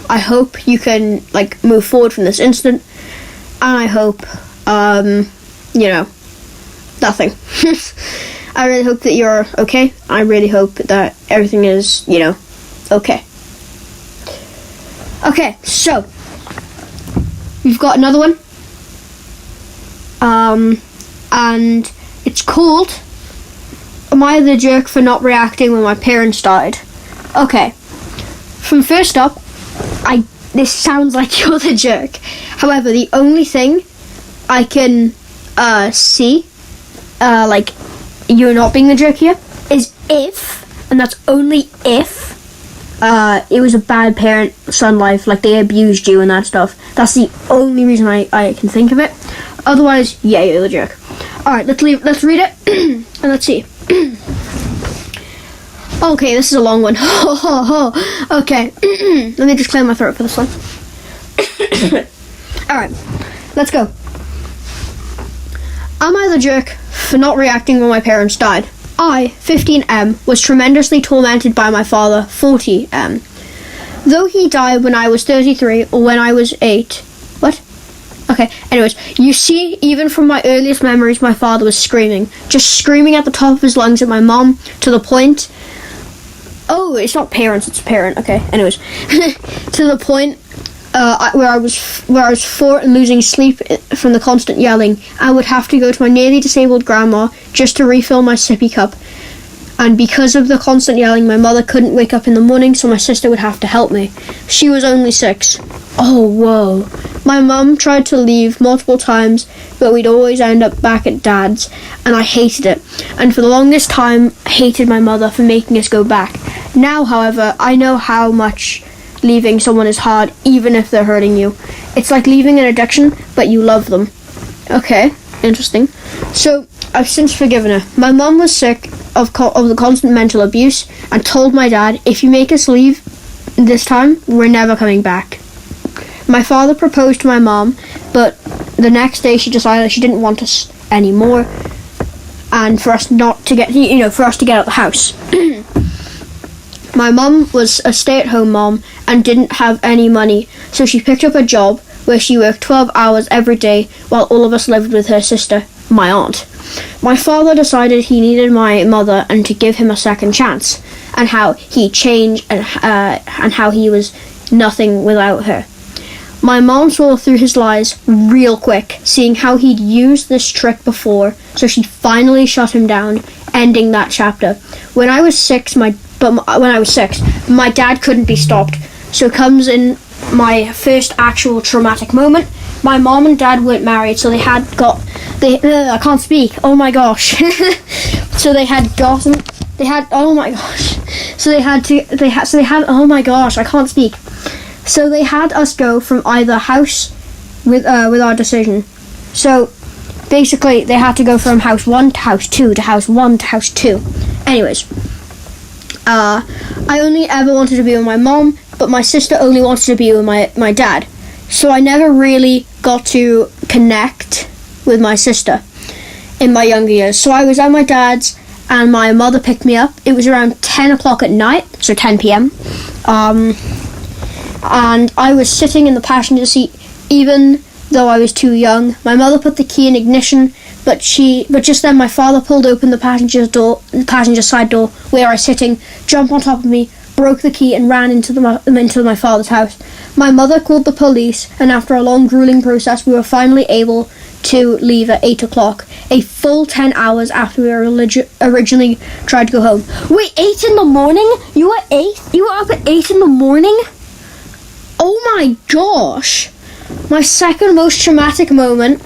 A: I hope you can move forward from this incident, and I hope nothing. I really hope that you're okay. I really hope that everything is okay. Okay, so we've got another one, and it's called Am I the Jerk for Not Reacting When My Parents Died? Okay, from first up, this sounds like you're the jerk. However, the only thing I can see you're not being the jerk here is if, and that's only if, it was a bad parent-son life, they abused you and that stuff. That's the only reason I can think of it. Otherwise, yeah, you're the jerk. Alright, let's read it, and let's see. Okay, this is a long one. Okay, let me just clear my throat for this one. Alright, let's go. Am I the jerk for not reacting when my parents died? I, 15M, was tremendously tormented by my father, 40M. Though he died when I was 33 or when I was 8. What? Okay, anyways, you see, even from my earliest memories, my father was screaming. Just screaming at the top of his lungs at my mom, to the point... Oh, it's not parents, it's parent. Okay, anyways. To the point where I was 4 and losing sleep from the constant yelling. I would have to go to my nearly disabled grandma just to refill my sippy cup. And because of the constant yelling, my mother couldn't wake up in the morning, so my sister would have to help me. She was only 6. Oh, whoa. My mum tried to leave multiple times, but we'd always end up back at Dad's, and I hated it. And for the longest time, hated my mother for making us go back. Now, however, I know how much leaving someone is hard, even if they're hurting you. It's like leaving an addiction, but you love them. Okay, interesting. So, I've since forgiven her. My mum was sick of the constant mental abuse and told my dad, if you make us leave this time, we're never coming back. My father proposed to my mom, but the next day she decided she didn't want us anymore, and for us not to get, for us to get out of the house. My mum was a stay-at-home mom and didn't have any money, so she picked up a job where she worked 12 hours every day while all of us lived with her sister, my aunt. My father decided he needed my mother and to give him a second chance, and how he changed and how he was nothing without her. My mom saw through his lies real quick, seeing how he'd used this trick before, so she finally shut him down, ending that chapter. When I was 6, my dad couldn't be stopped. So comes in my first actual traumatic moment. My mom and dad weren't married, so I can't speak. Oh my gosh. Oh my gosh, I can't speak. So they had us go from either house with our decision. So basically they had to go from house 1 to house 2 to house 1 to house 2. Anyways, I only ever wanted to be with my mom, but my sister only wanted to be with my dad. So I never really got to connect with my sister in my younger years. So I was at my dad's and my mother picked me up. It was around 10 o'clock at night, so 10 p.m. And I was sitting in the passenger seat, even though I was too young. My mother put the key in ignition, but just then my father pulled open the passenger side door where I was sitting, jumped on top of me, broke the key and ran into my father's house. My mother called the police, and after a long grueling process we were finally able to leave at 8 o'clock, a full 10 hours after we were originally tried to go home. Wait, 8 in the morning? You were up at 8 in the morning? Oh my gosh. My second most traumatic moment,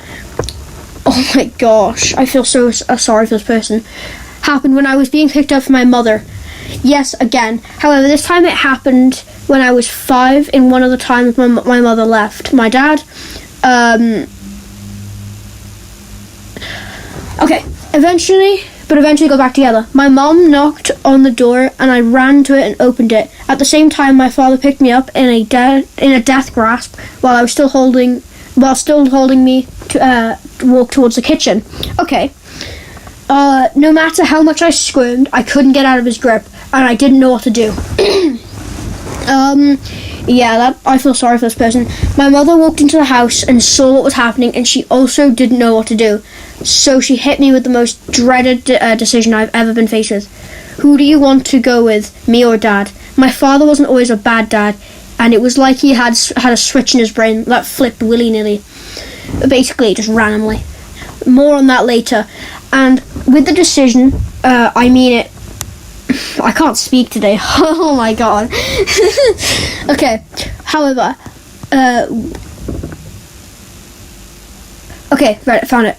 A: oh my gosh, I feel so sorry for this person, happened when I was being picked up from my mother. Yes, again. However, this time it happened when I was 5 in one of the times my mother left. My dad, eventually got back together. My mom knocked on the door and I ran to it and opened it. At the same time, my father picked me up in a death grasp while still holding me to walk towards the kitchen. Okay. No matter how much I squirmed, I couldn't get out of his grip, and I didn't know what to do. I feel sorry for this person. My mother walked into the house and saw what was happening, and she also didn't know what to do. So she hit me with the most dreaded decision I've ever been faced with. Who do you want to go with, me or Dad? My father wasn't always a bad dad, and it was like he had a switch in his brain that flipped willy-nilly. Basically, just randomly. More on that later. And with the decision, I mean it. I can't speak today. Oh my god. Okay. However, okay, right, found it.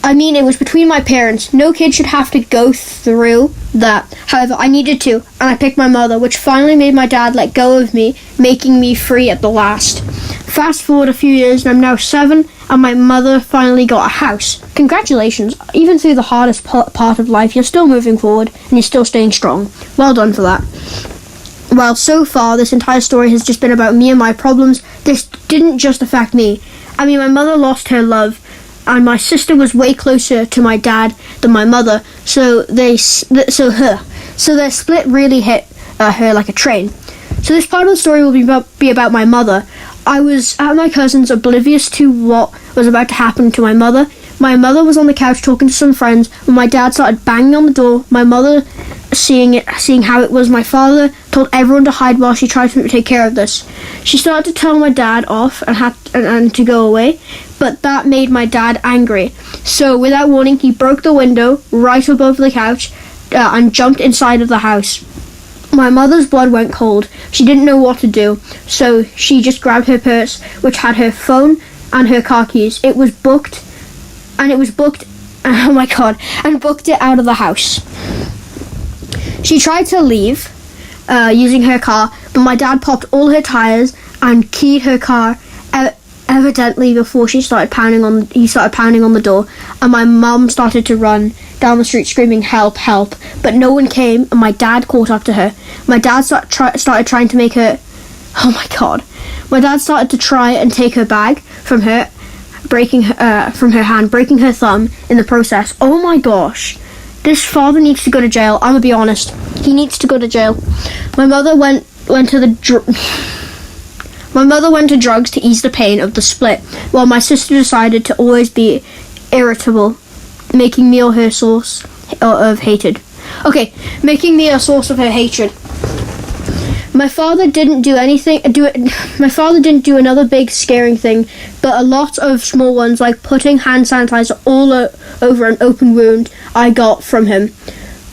A: I mean, it was between my parents. No kid should have to go through that. However, I needed to, and I picked my mother, which finally made my dad let go of me, making me free at the last. Fast forward a few years, and I'm now 7, and my mother finally got a house. Congratulations. Even through the hardest part of life, you're still moving forward, and you're still staying strong. Well done for that. While so far, this entire story has just been about me and my problems, this didn't just affect me. I mean, my mother lost her love, and my sister was way closer to my dad than my mother, so their split really hit her like a train. So this part of the story will be about my mother. I was at my cousin's, oblivious to what was about to happen to my mother. My mother was on the couch talking to some friends when my dad started banging on the door. My mother, seeing how it was my father, told everyone to hide while she tried to take care of this. She started to tell my dad off and to go away, but that made my dad angry. So without warning, he broke the window right above the couch and jumped inside of the house. My mother's blood went cold. She didn't know what to do, so she just grabbed her purse, which had her phone and her car keys. It was booked, oh my god, and booked it out of the house. She tried to leave using her car, but my dad popped all her tires and keyed her car evidently before he started pounding on the door, and my mum started to run down the street screaming help, help, but no one came, and my dad caught up to her. My dad started trying to make her, oh my god, my dad started to try and take her bag from her, breaking her thumb in the process. Oh my gosh, this father needs to go to jail. I'm gonna be honest, he needs to go to jail. My mother went to drugs to ease the pain of the split, while my sister decided to always be irritable, making me her source of hatred. Okay, making me a source of her hatred. My father didn't do another big scaring thing, but a lot of small ones, like putting hand sanitizer all over an open wound I got from him.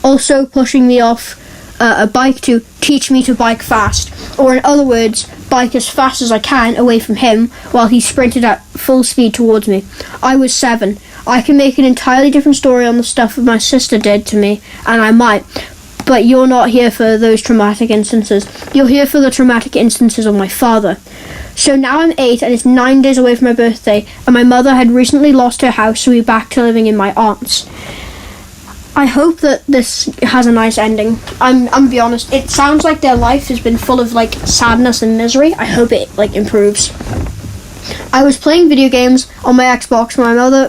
A: Also pushing me off a bike to teach me to bike fast, or in other words, bike as fast as I can away from him while he sprinted at full speed towards me. I was 7. I can make an entirely different story on the stuff my sister did to me, and I might, but you're not here for those traumatic instances. You're here for the traumatic instances of my father. So now I'm 8 and it's 9 days away from my birthday, and my mother had recently lost her house, so we're back to living in my aunt's. I hope that this has a nice ending. I'm gonna be honest, it sounds like their life has been full of like sadness and misery. I hope it like improves. I was playing video games on my Xbox.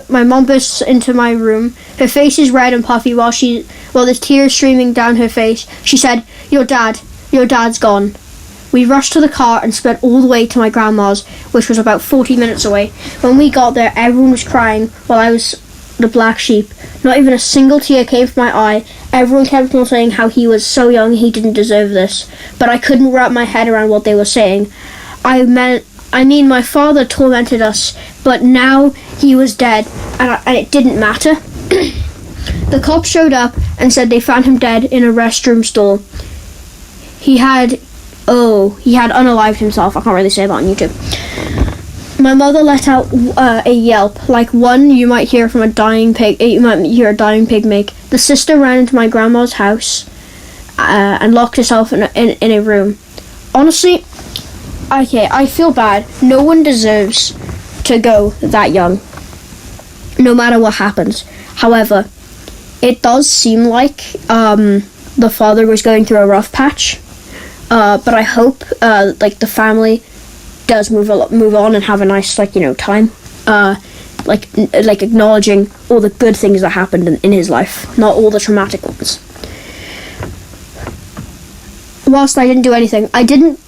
A: My mom bursts into my room. Her face is red and puffy while there's tears streaming down her face. She said, your dad's gone. We rushed to the car and sped all the way to my grandma's, which was about 40 minutes away. When we got there, everyone was crying while I was the black sheep. Not even a single tear came from my eye. Everyone kept on saying how he was so young he didn't deserve this. But I couldn't wrap my head around what they were saying. I mean, my father tormented us, but now he was dead, and it didn't matter. The cops showed up and said they found him dead in a restroom stall. He had unalived himself. I can't really say that on YouTube. My mother let out a yelp, like one you might hear from a dying pig. You might hear a dying pig make. The sister ran into my grandma's house and locked herself in a room. Honestly, okay, I feel bad. No one deserves to go that young, no matter what happens. However, it does seem like the father was going through a rough patch. But I hope the family does move on and have a nice time. Like acknowledging all the good things that happened in his life, not all the traumatic ones. Whilst I didn't do anything, I didn't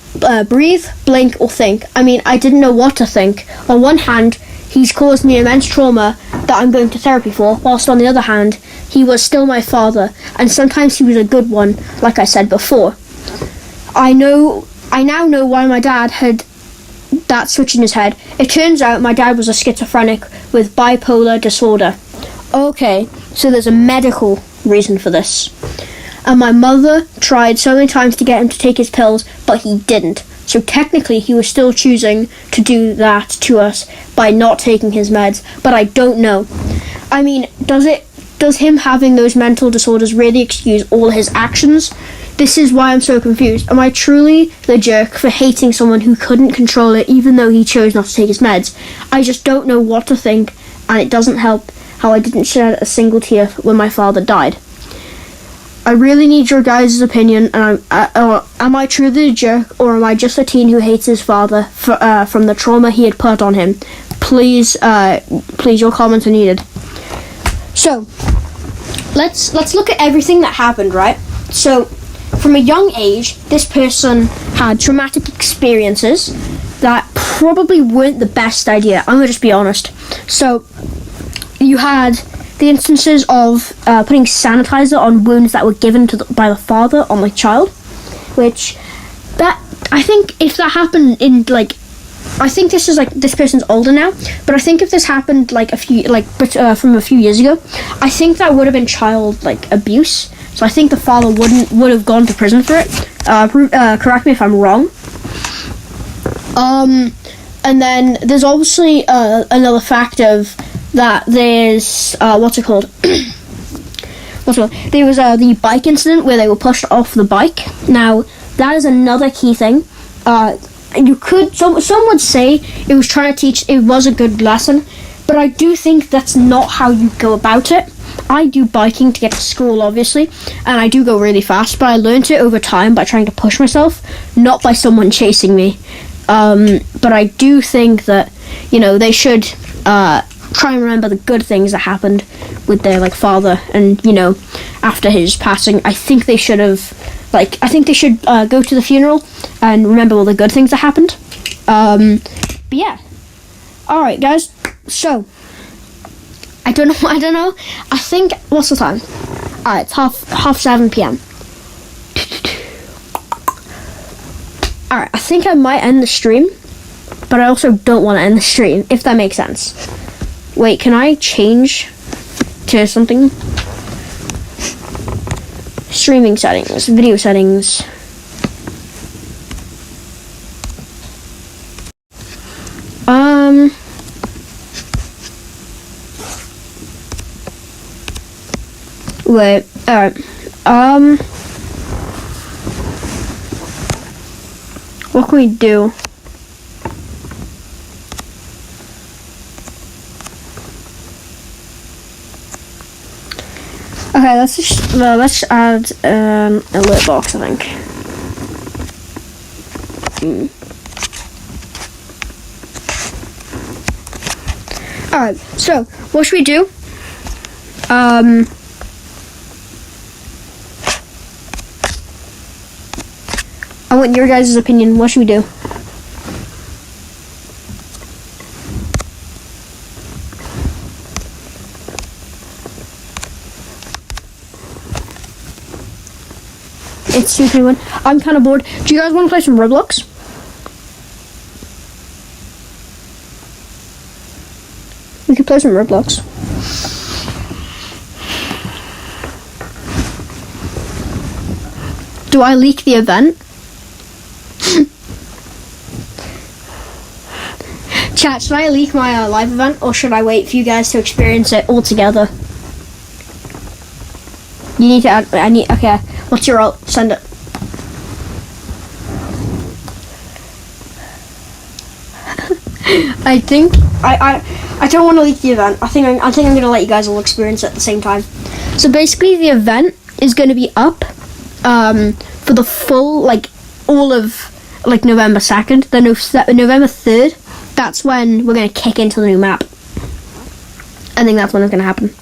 A: breathe, blink, or think. I mean, I didn't know what to think. On one hand, he's caused me immense trauma that I'm going to therapy for, whilst on the other hand, he was still my father, and sometimes he was a good one, like I said before. I now know why my dad had that switch in his head. It turns out my dad was a schizophrenic with bipolar disorder. Okay, so there's a medical reason for this. And my mother tried so many times to get him to take his pills, but he didn't. So technically he was still choosing to do that to us by not taking his meds, but I don't know. I mean, does him having those mental disorders really excuse all his actions? This is why I'm so confused. Am I truly the jerk for hating someone who couldn't control it even though he chose not to take his meds? I just don't know what to think, and it doesn't help how I didn't shed a single tear when my father died. I really need your guys' opinion, and am I truly a jerk, or am I just a teen who hates his father from the trauma he had put on him? Please, your comments are needed. So, let's look at everything that happened, right? So, from a young age, this person had traumatic experiences that probably weren't the best idea. I'm going to just be honest. So, you had the instances of putting sanitizer on wounds that were given by the father on the child, which, I think if that happened in, I think this is, this person's older now, but I think if this happened, from a few years ago, I think that would have been child, abuse. So I think the father would have gone to prison for it. Correct me if I'm wrong. And then there's obviously another fact of that there's what's it called? There was the bike incident where they were pushed off the bike. Now that is another key thing. Some would say it was trying to teach. It was a good lesson, but I do think that's not how you go about it. I do biking to get to school, obviously, and I do go really fast, but I learned it over time by trying to push myself, not by someone chasing me. But I do think that, they should try and remember the good things that happened with their, father, and, after his passing. I think they should have, go to the funeral and remember all the good things that happened. But yeah. Alright, guys, so I don't know. I think, what's the time? Alright, it's half 7 p.m. Alright, I think I might end the stream, but I also don't want to end the stream, if that makes sense. Wait, can I change to something? Streaming settings, video settings. Wait, alright. What can we do? Okay, let's add a lit box, I think. Alright, so what should we do? I want your guys' opinion. What should we do? It's 2:21. I'm kind of bored. Do you guys want to play some Roblox? We could play some Roblox. Do I leak the event? Chat, should I leak my live event, or should I wait for you guys to experience it all together? You need to add. Okay. What's your ult? Send it. I think I don't want to leak the event. I think I'm gonna let you guys all experience it at the same time. So basically, the event is gonna be up for the full, like, all of, like, November 2nd. Then November 3rd. That's when we're gonna kick into the new map. I think that's when it's gonna happen.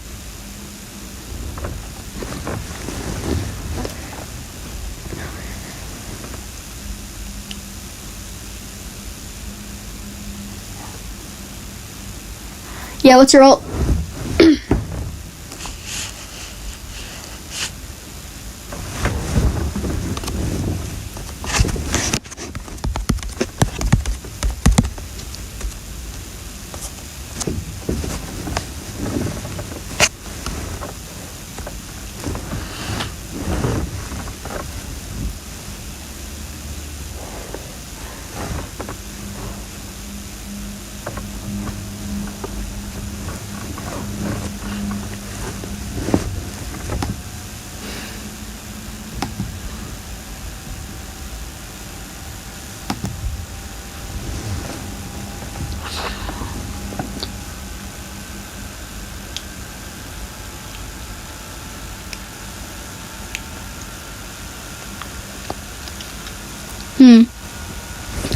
A: Yeah, what's your ult?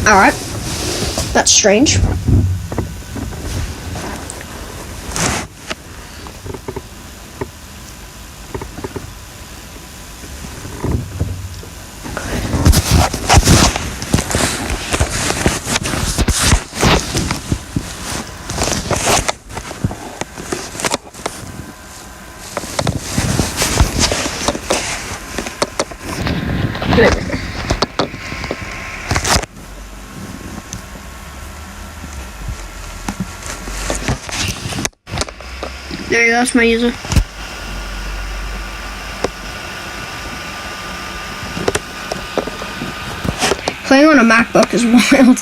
A: Alright. That's strange. There you go, that's my user. Playing on a MacBook is wild.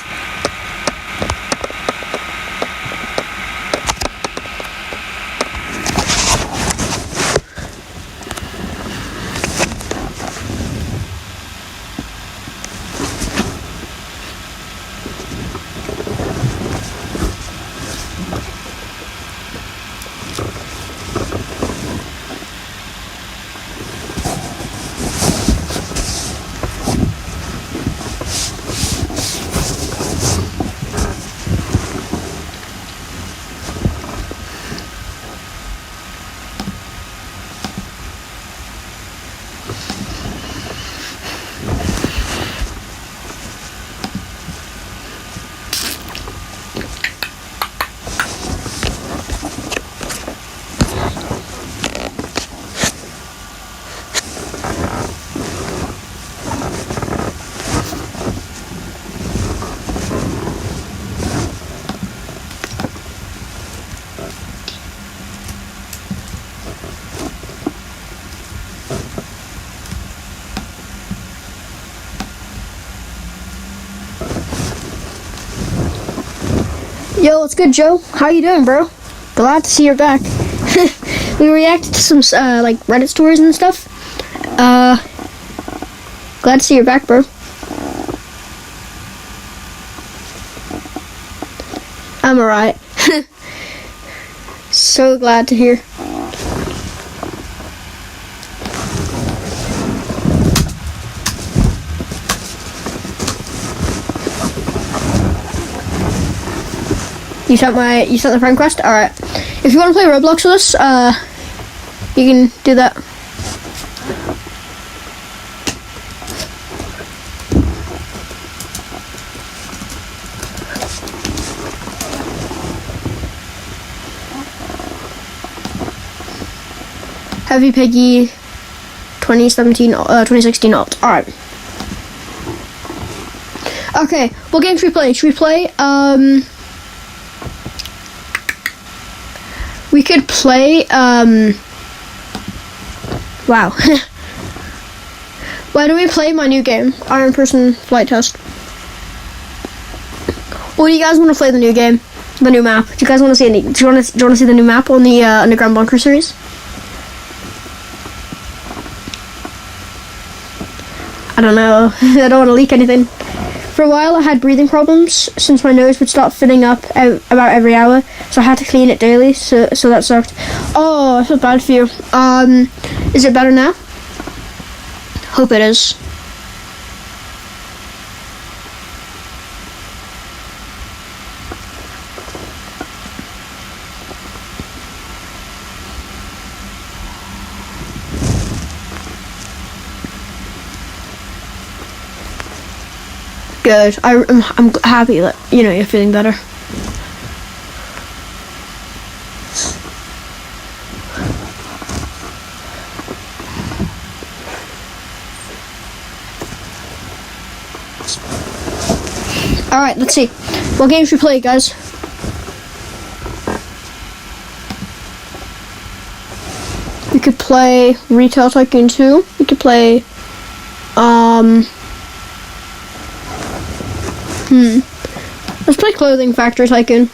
A: Yo, what's good, Joe? How you doing, bro? Glad to see you're back. We reacted to some like Reddit stories and stuff. Glad to see you're back, bro. I'm alright. So glad to hear. You sent the friend request? Alright. If you want to play Roblox with us, you can do that. Heavy Piggy 2016 alt. Alright. Okay, what game should we play? Should we play, we could play, wow. Why don't we play my new game, Iron Person Flight Test? Or do you guys want to play the new game? The new map? Do you guys want to see do you want to see the new map on the Underground Bunker series? I don't know. I don't want to leak anything. For a while, I had breathing problems since my nose would start filling up about every hour, so I had to clean it daily. So that sucked. Oh, I feel bad for you. Is it better now? Hope it is. Good. I'm happy that you're feeling better. All right, let's see. What game should we play, guys? We could play Retail Tycoon 2. We could play let's play Clothing Factory Tycoon.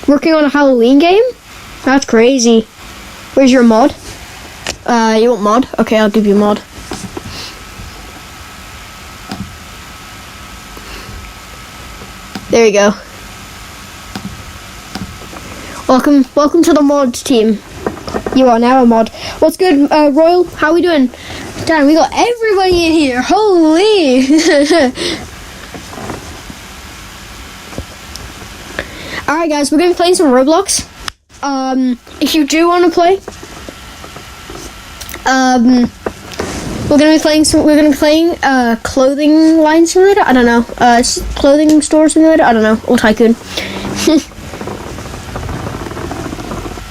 A: Working on a Halloween game? That's crazy. Where's your mod? You want mod? Okay, I'll give you mod. There you go. Welcome to the mod team. You are now a mod. What's good, Royal? How we doing? Damn, we got everybody in here. Holy! Alright guys, we're going to be playing some Roblox. If you do want to play, we're going to be playing Clothing Line Simulator. I don't know. Clothing Store Simulator. I don't know. Or Tycoon.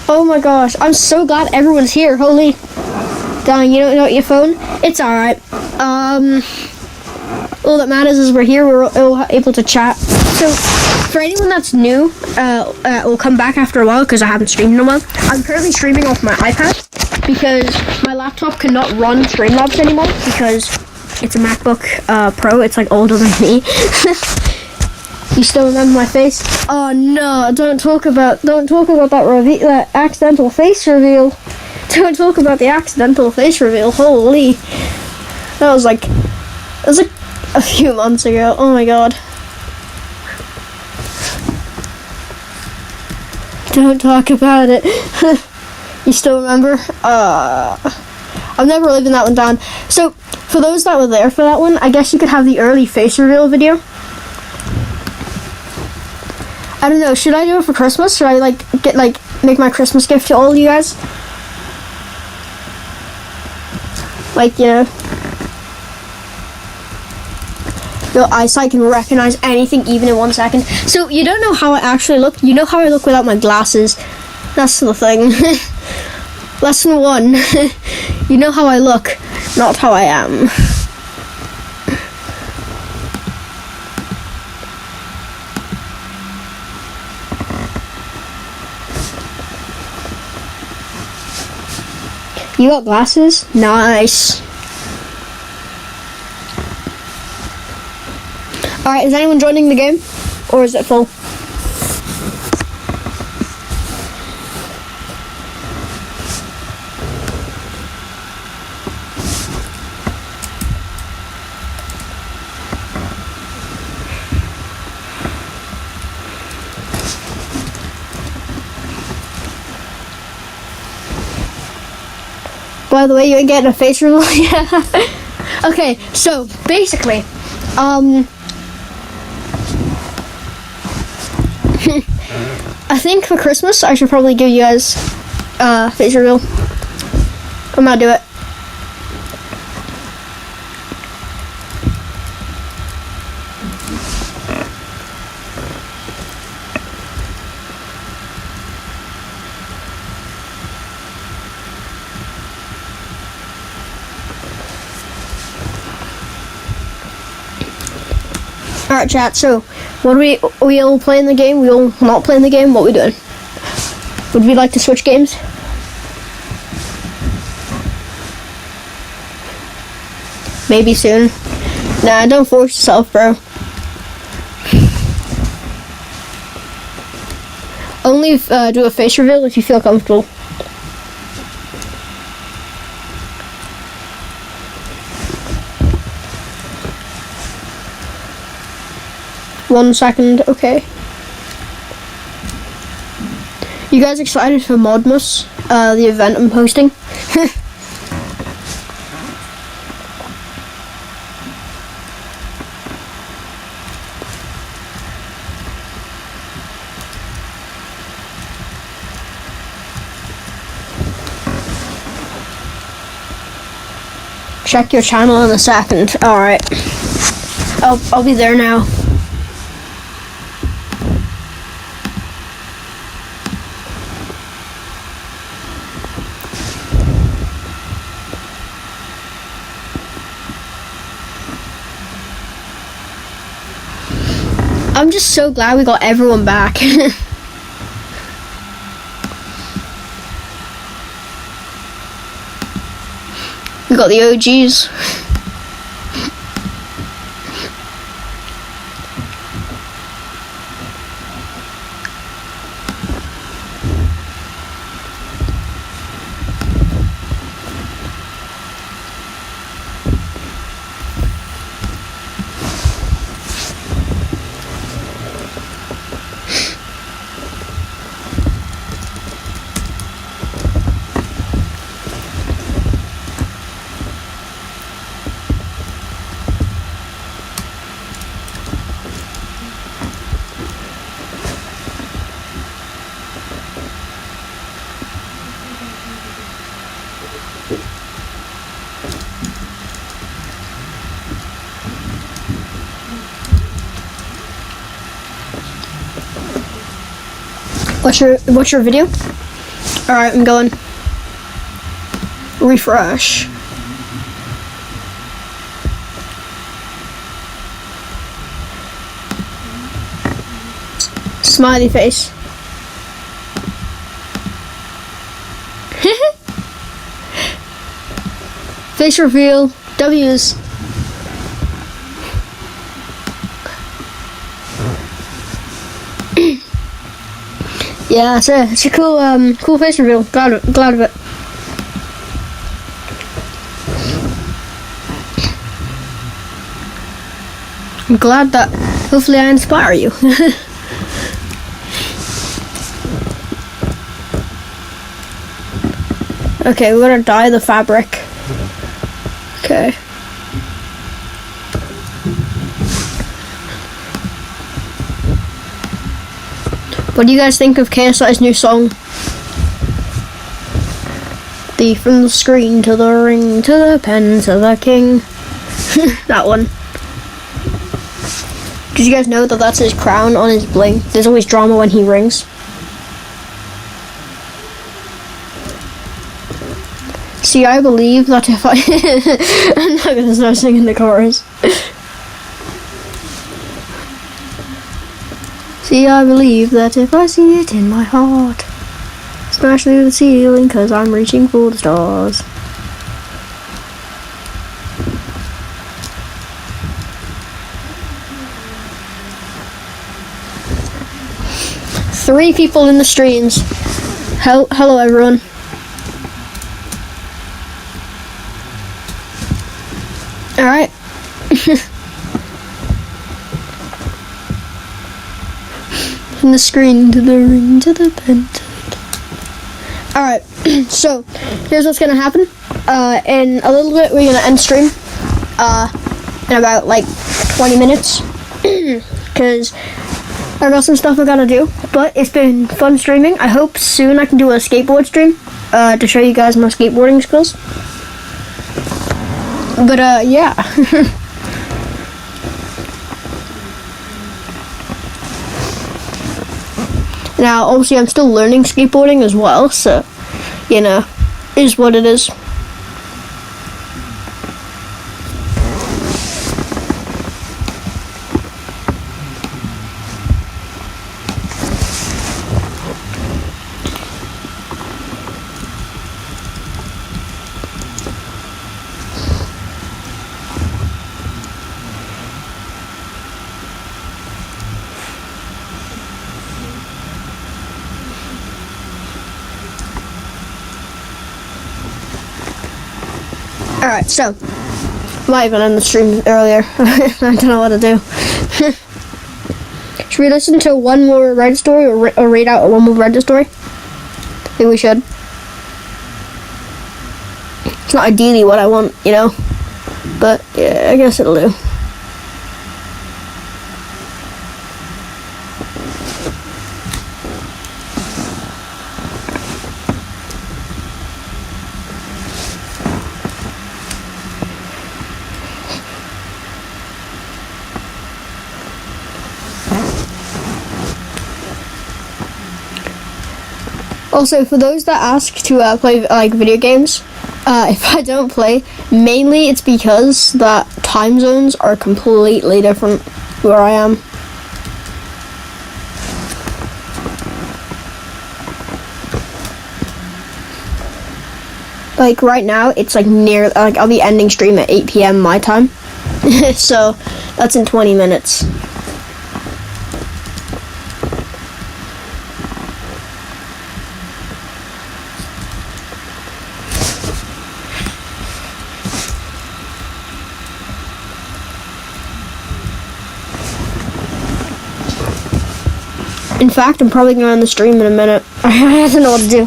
A: Oh my gosh, I'm so glad everyone's here. Holy. Dang, you don't know your phone? It's alright. All that matters is we're here. We're all able to chat. So, for anyone that's new, will come back after a while because I haven't streamed in a while. I'm currently streaming off my iPad because my laptop cannot run Streamlabs anymore because it's a MacBook Pro. It's like older than me. You still remember my face? Oh no! Don't talk about that accidental face reveal. Don't talk about the accidental face reveal. Holy, that was like a few months ago. Oh my god. Don't talk about it. You still remember? I'm never living that one down. So, for those that were there for that one, I guess you could have the early face reveal video. I don't know, should I do it for Christmas? Should I make my Christmas gift to all you guys? Your eyesight can recognize anything even in 1 second. So you don't know how I actually look. You know how I look without my glasses. That's the thing. Lesson 1. You know how I look, not how I am. You got glasses? Nice. Alright, is anyone joining the game? Or is it full? By the way, you ain't getting a face reveal. Yeah. Okay, so basically, I think for Christmas I should probably give you guys face reveal. I'm gonna do it. Alright chat, so what are we all playing the game? We all not playing the game? What are we doing? Would we like to switch games? Maybe soon. Nah, don't force yourself, bro. Only do a face reveal if you feel comfortable. One second, okay. You guys excited for Modmus? The event I'm hosting? Check your channel in a second. Alright. I'll be there now. I'm just so glad we got everyone back. We got the OGs. What's your video? Alright, I'm going. Refresh. Smiley face. Face reveal. W's. Yeah, it's a cool face reveal. Glad of it. I'm glad that hopefully I inspire you. Okay, we're gonna dye the fabric. Okay. What do you guys think of KSI's new song? From the screen to the ring to the pen to the king. That one. Did you guys know that that's his crown on his bling? There's always drama when he rings. See, I believe that if I... I'm not gonna start singing the chorus. See, I believe that if I see it in my heart, smash through the ceiling, 'cause I'm reaching for the stars. Three people in the streams. Hello everyone. Alright. From the screen to the ring to the pen. Alright, so here's what's gonna happen. In a little bit we're gonna end stream. In about like 20 minutes. Because I got some stuff I gotta do, but it's been fun streaming. I hope soon I can do a skateboard stream to show you guys my skateboarding skills. But yeah. Now, obviously, I'm still learning skateboarding as well, so, you know, is what it is. Alright, so, might even end the stream earlier. I don't know what to do. Should we listen to one more Reddit story or read out one more Reddit story? I think we should. It's not ideally what I want, you know? But, yeah, I guess it'll do. Also, for those that ask to play like video games, if I don't play, mainly it's because that time zones are completely different where I am. Like right now, it's like I'll be ending stream at 8 p.m. my time, so that's in 20 minutes. In fact, I'm probably going to end the stream in a minute. I don't know what to do.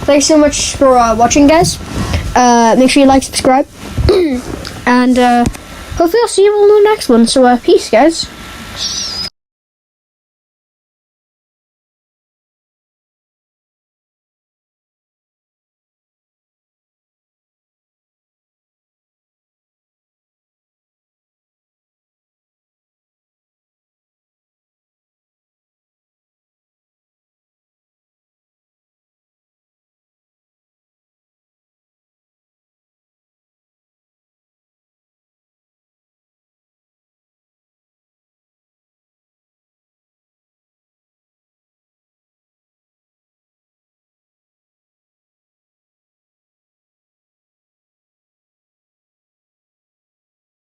A: Thanks so much for watching, guys. Make sure you like, subscribe. And hopefully I'll see you all in the next one. So peace, guys.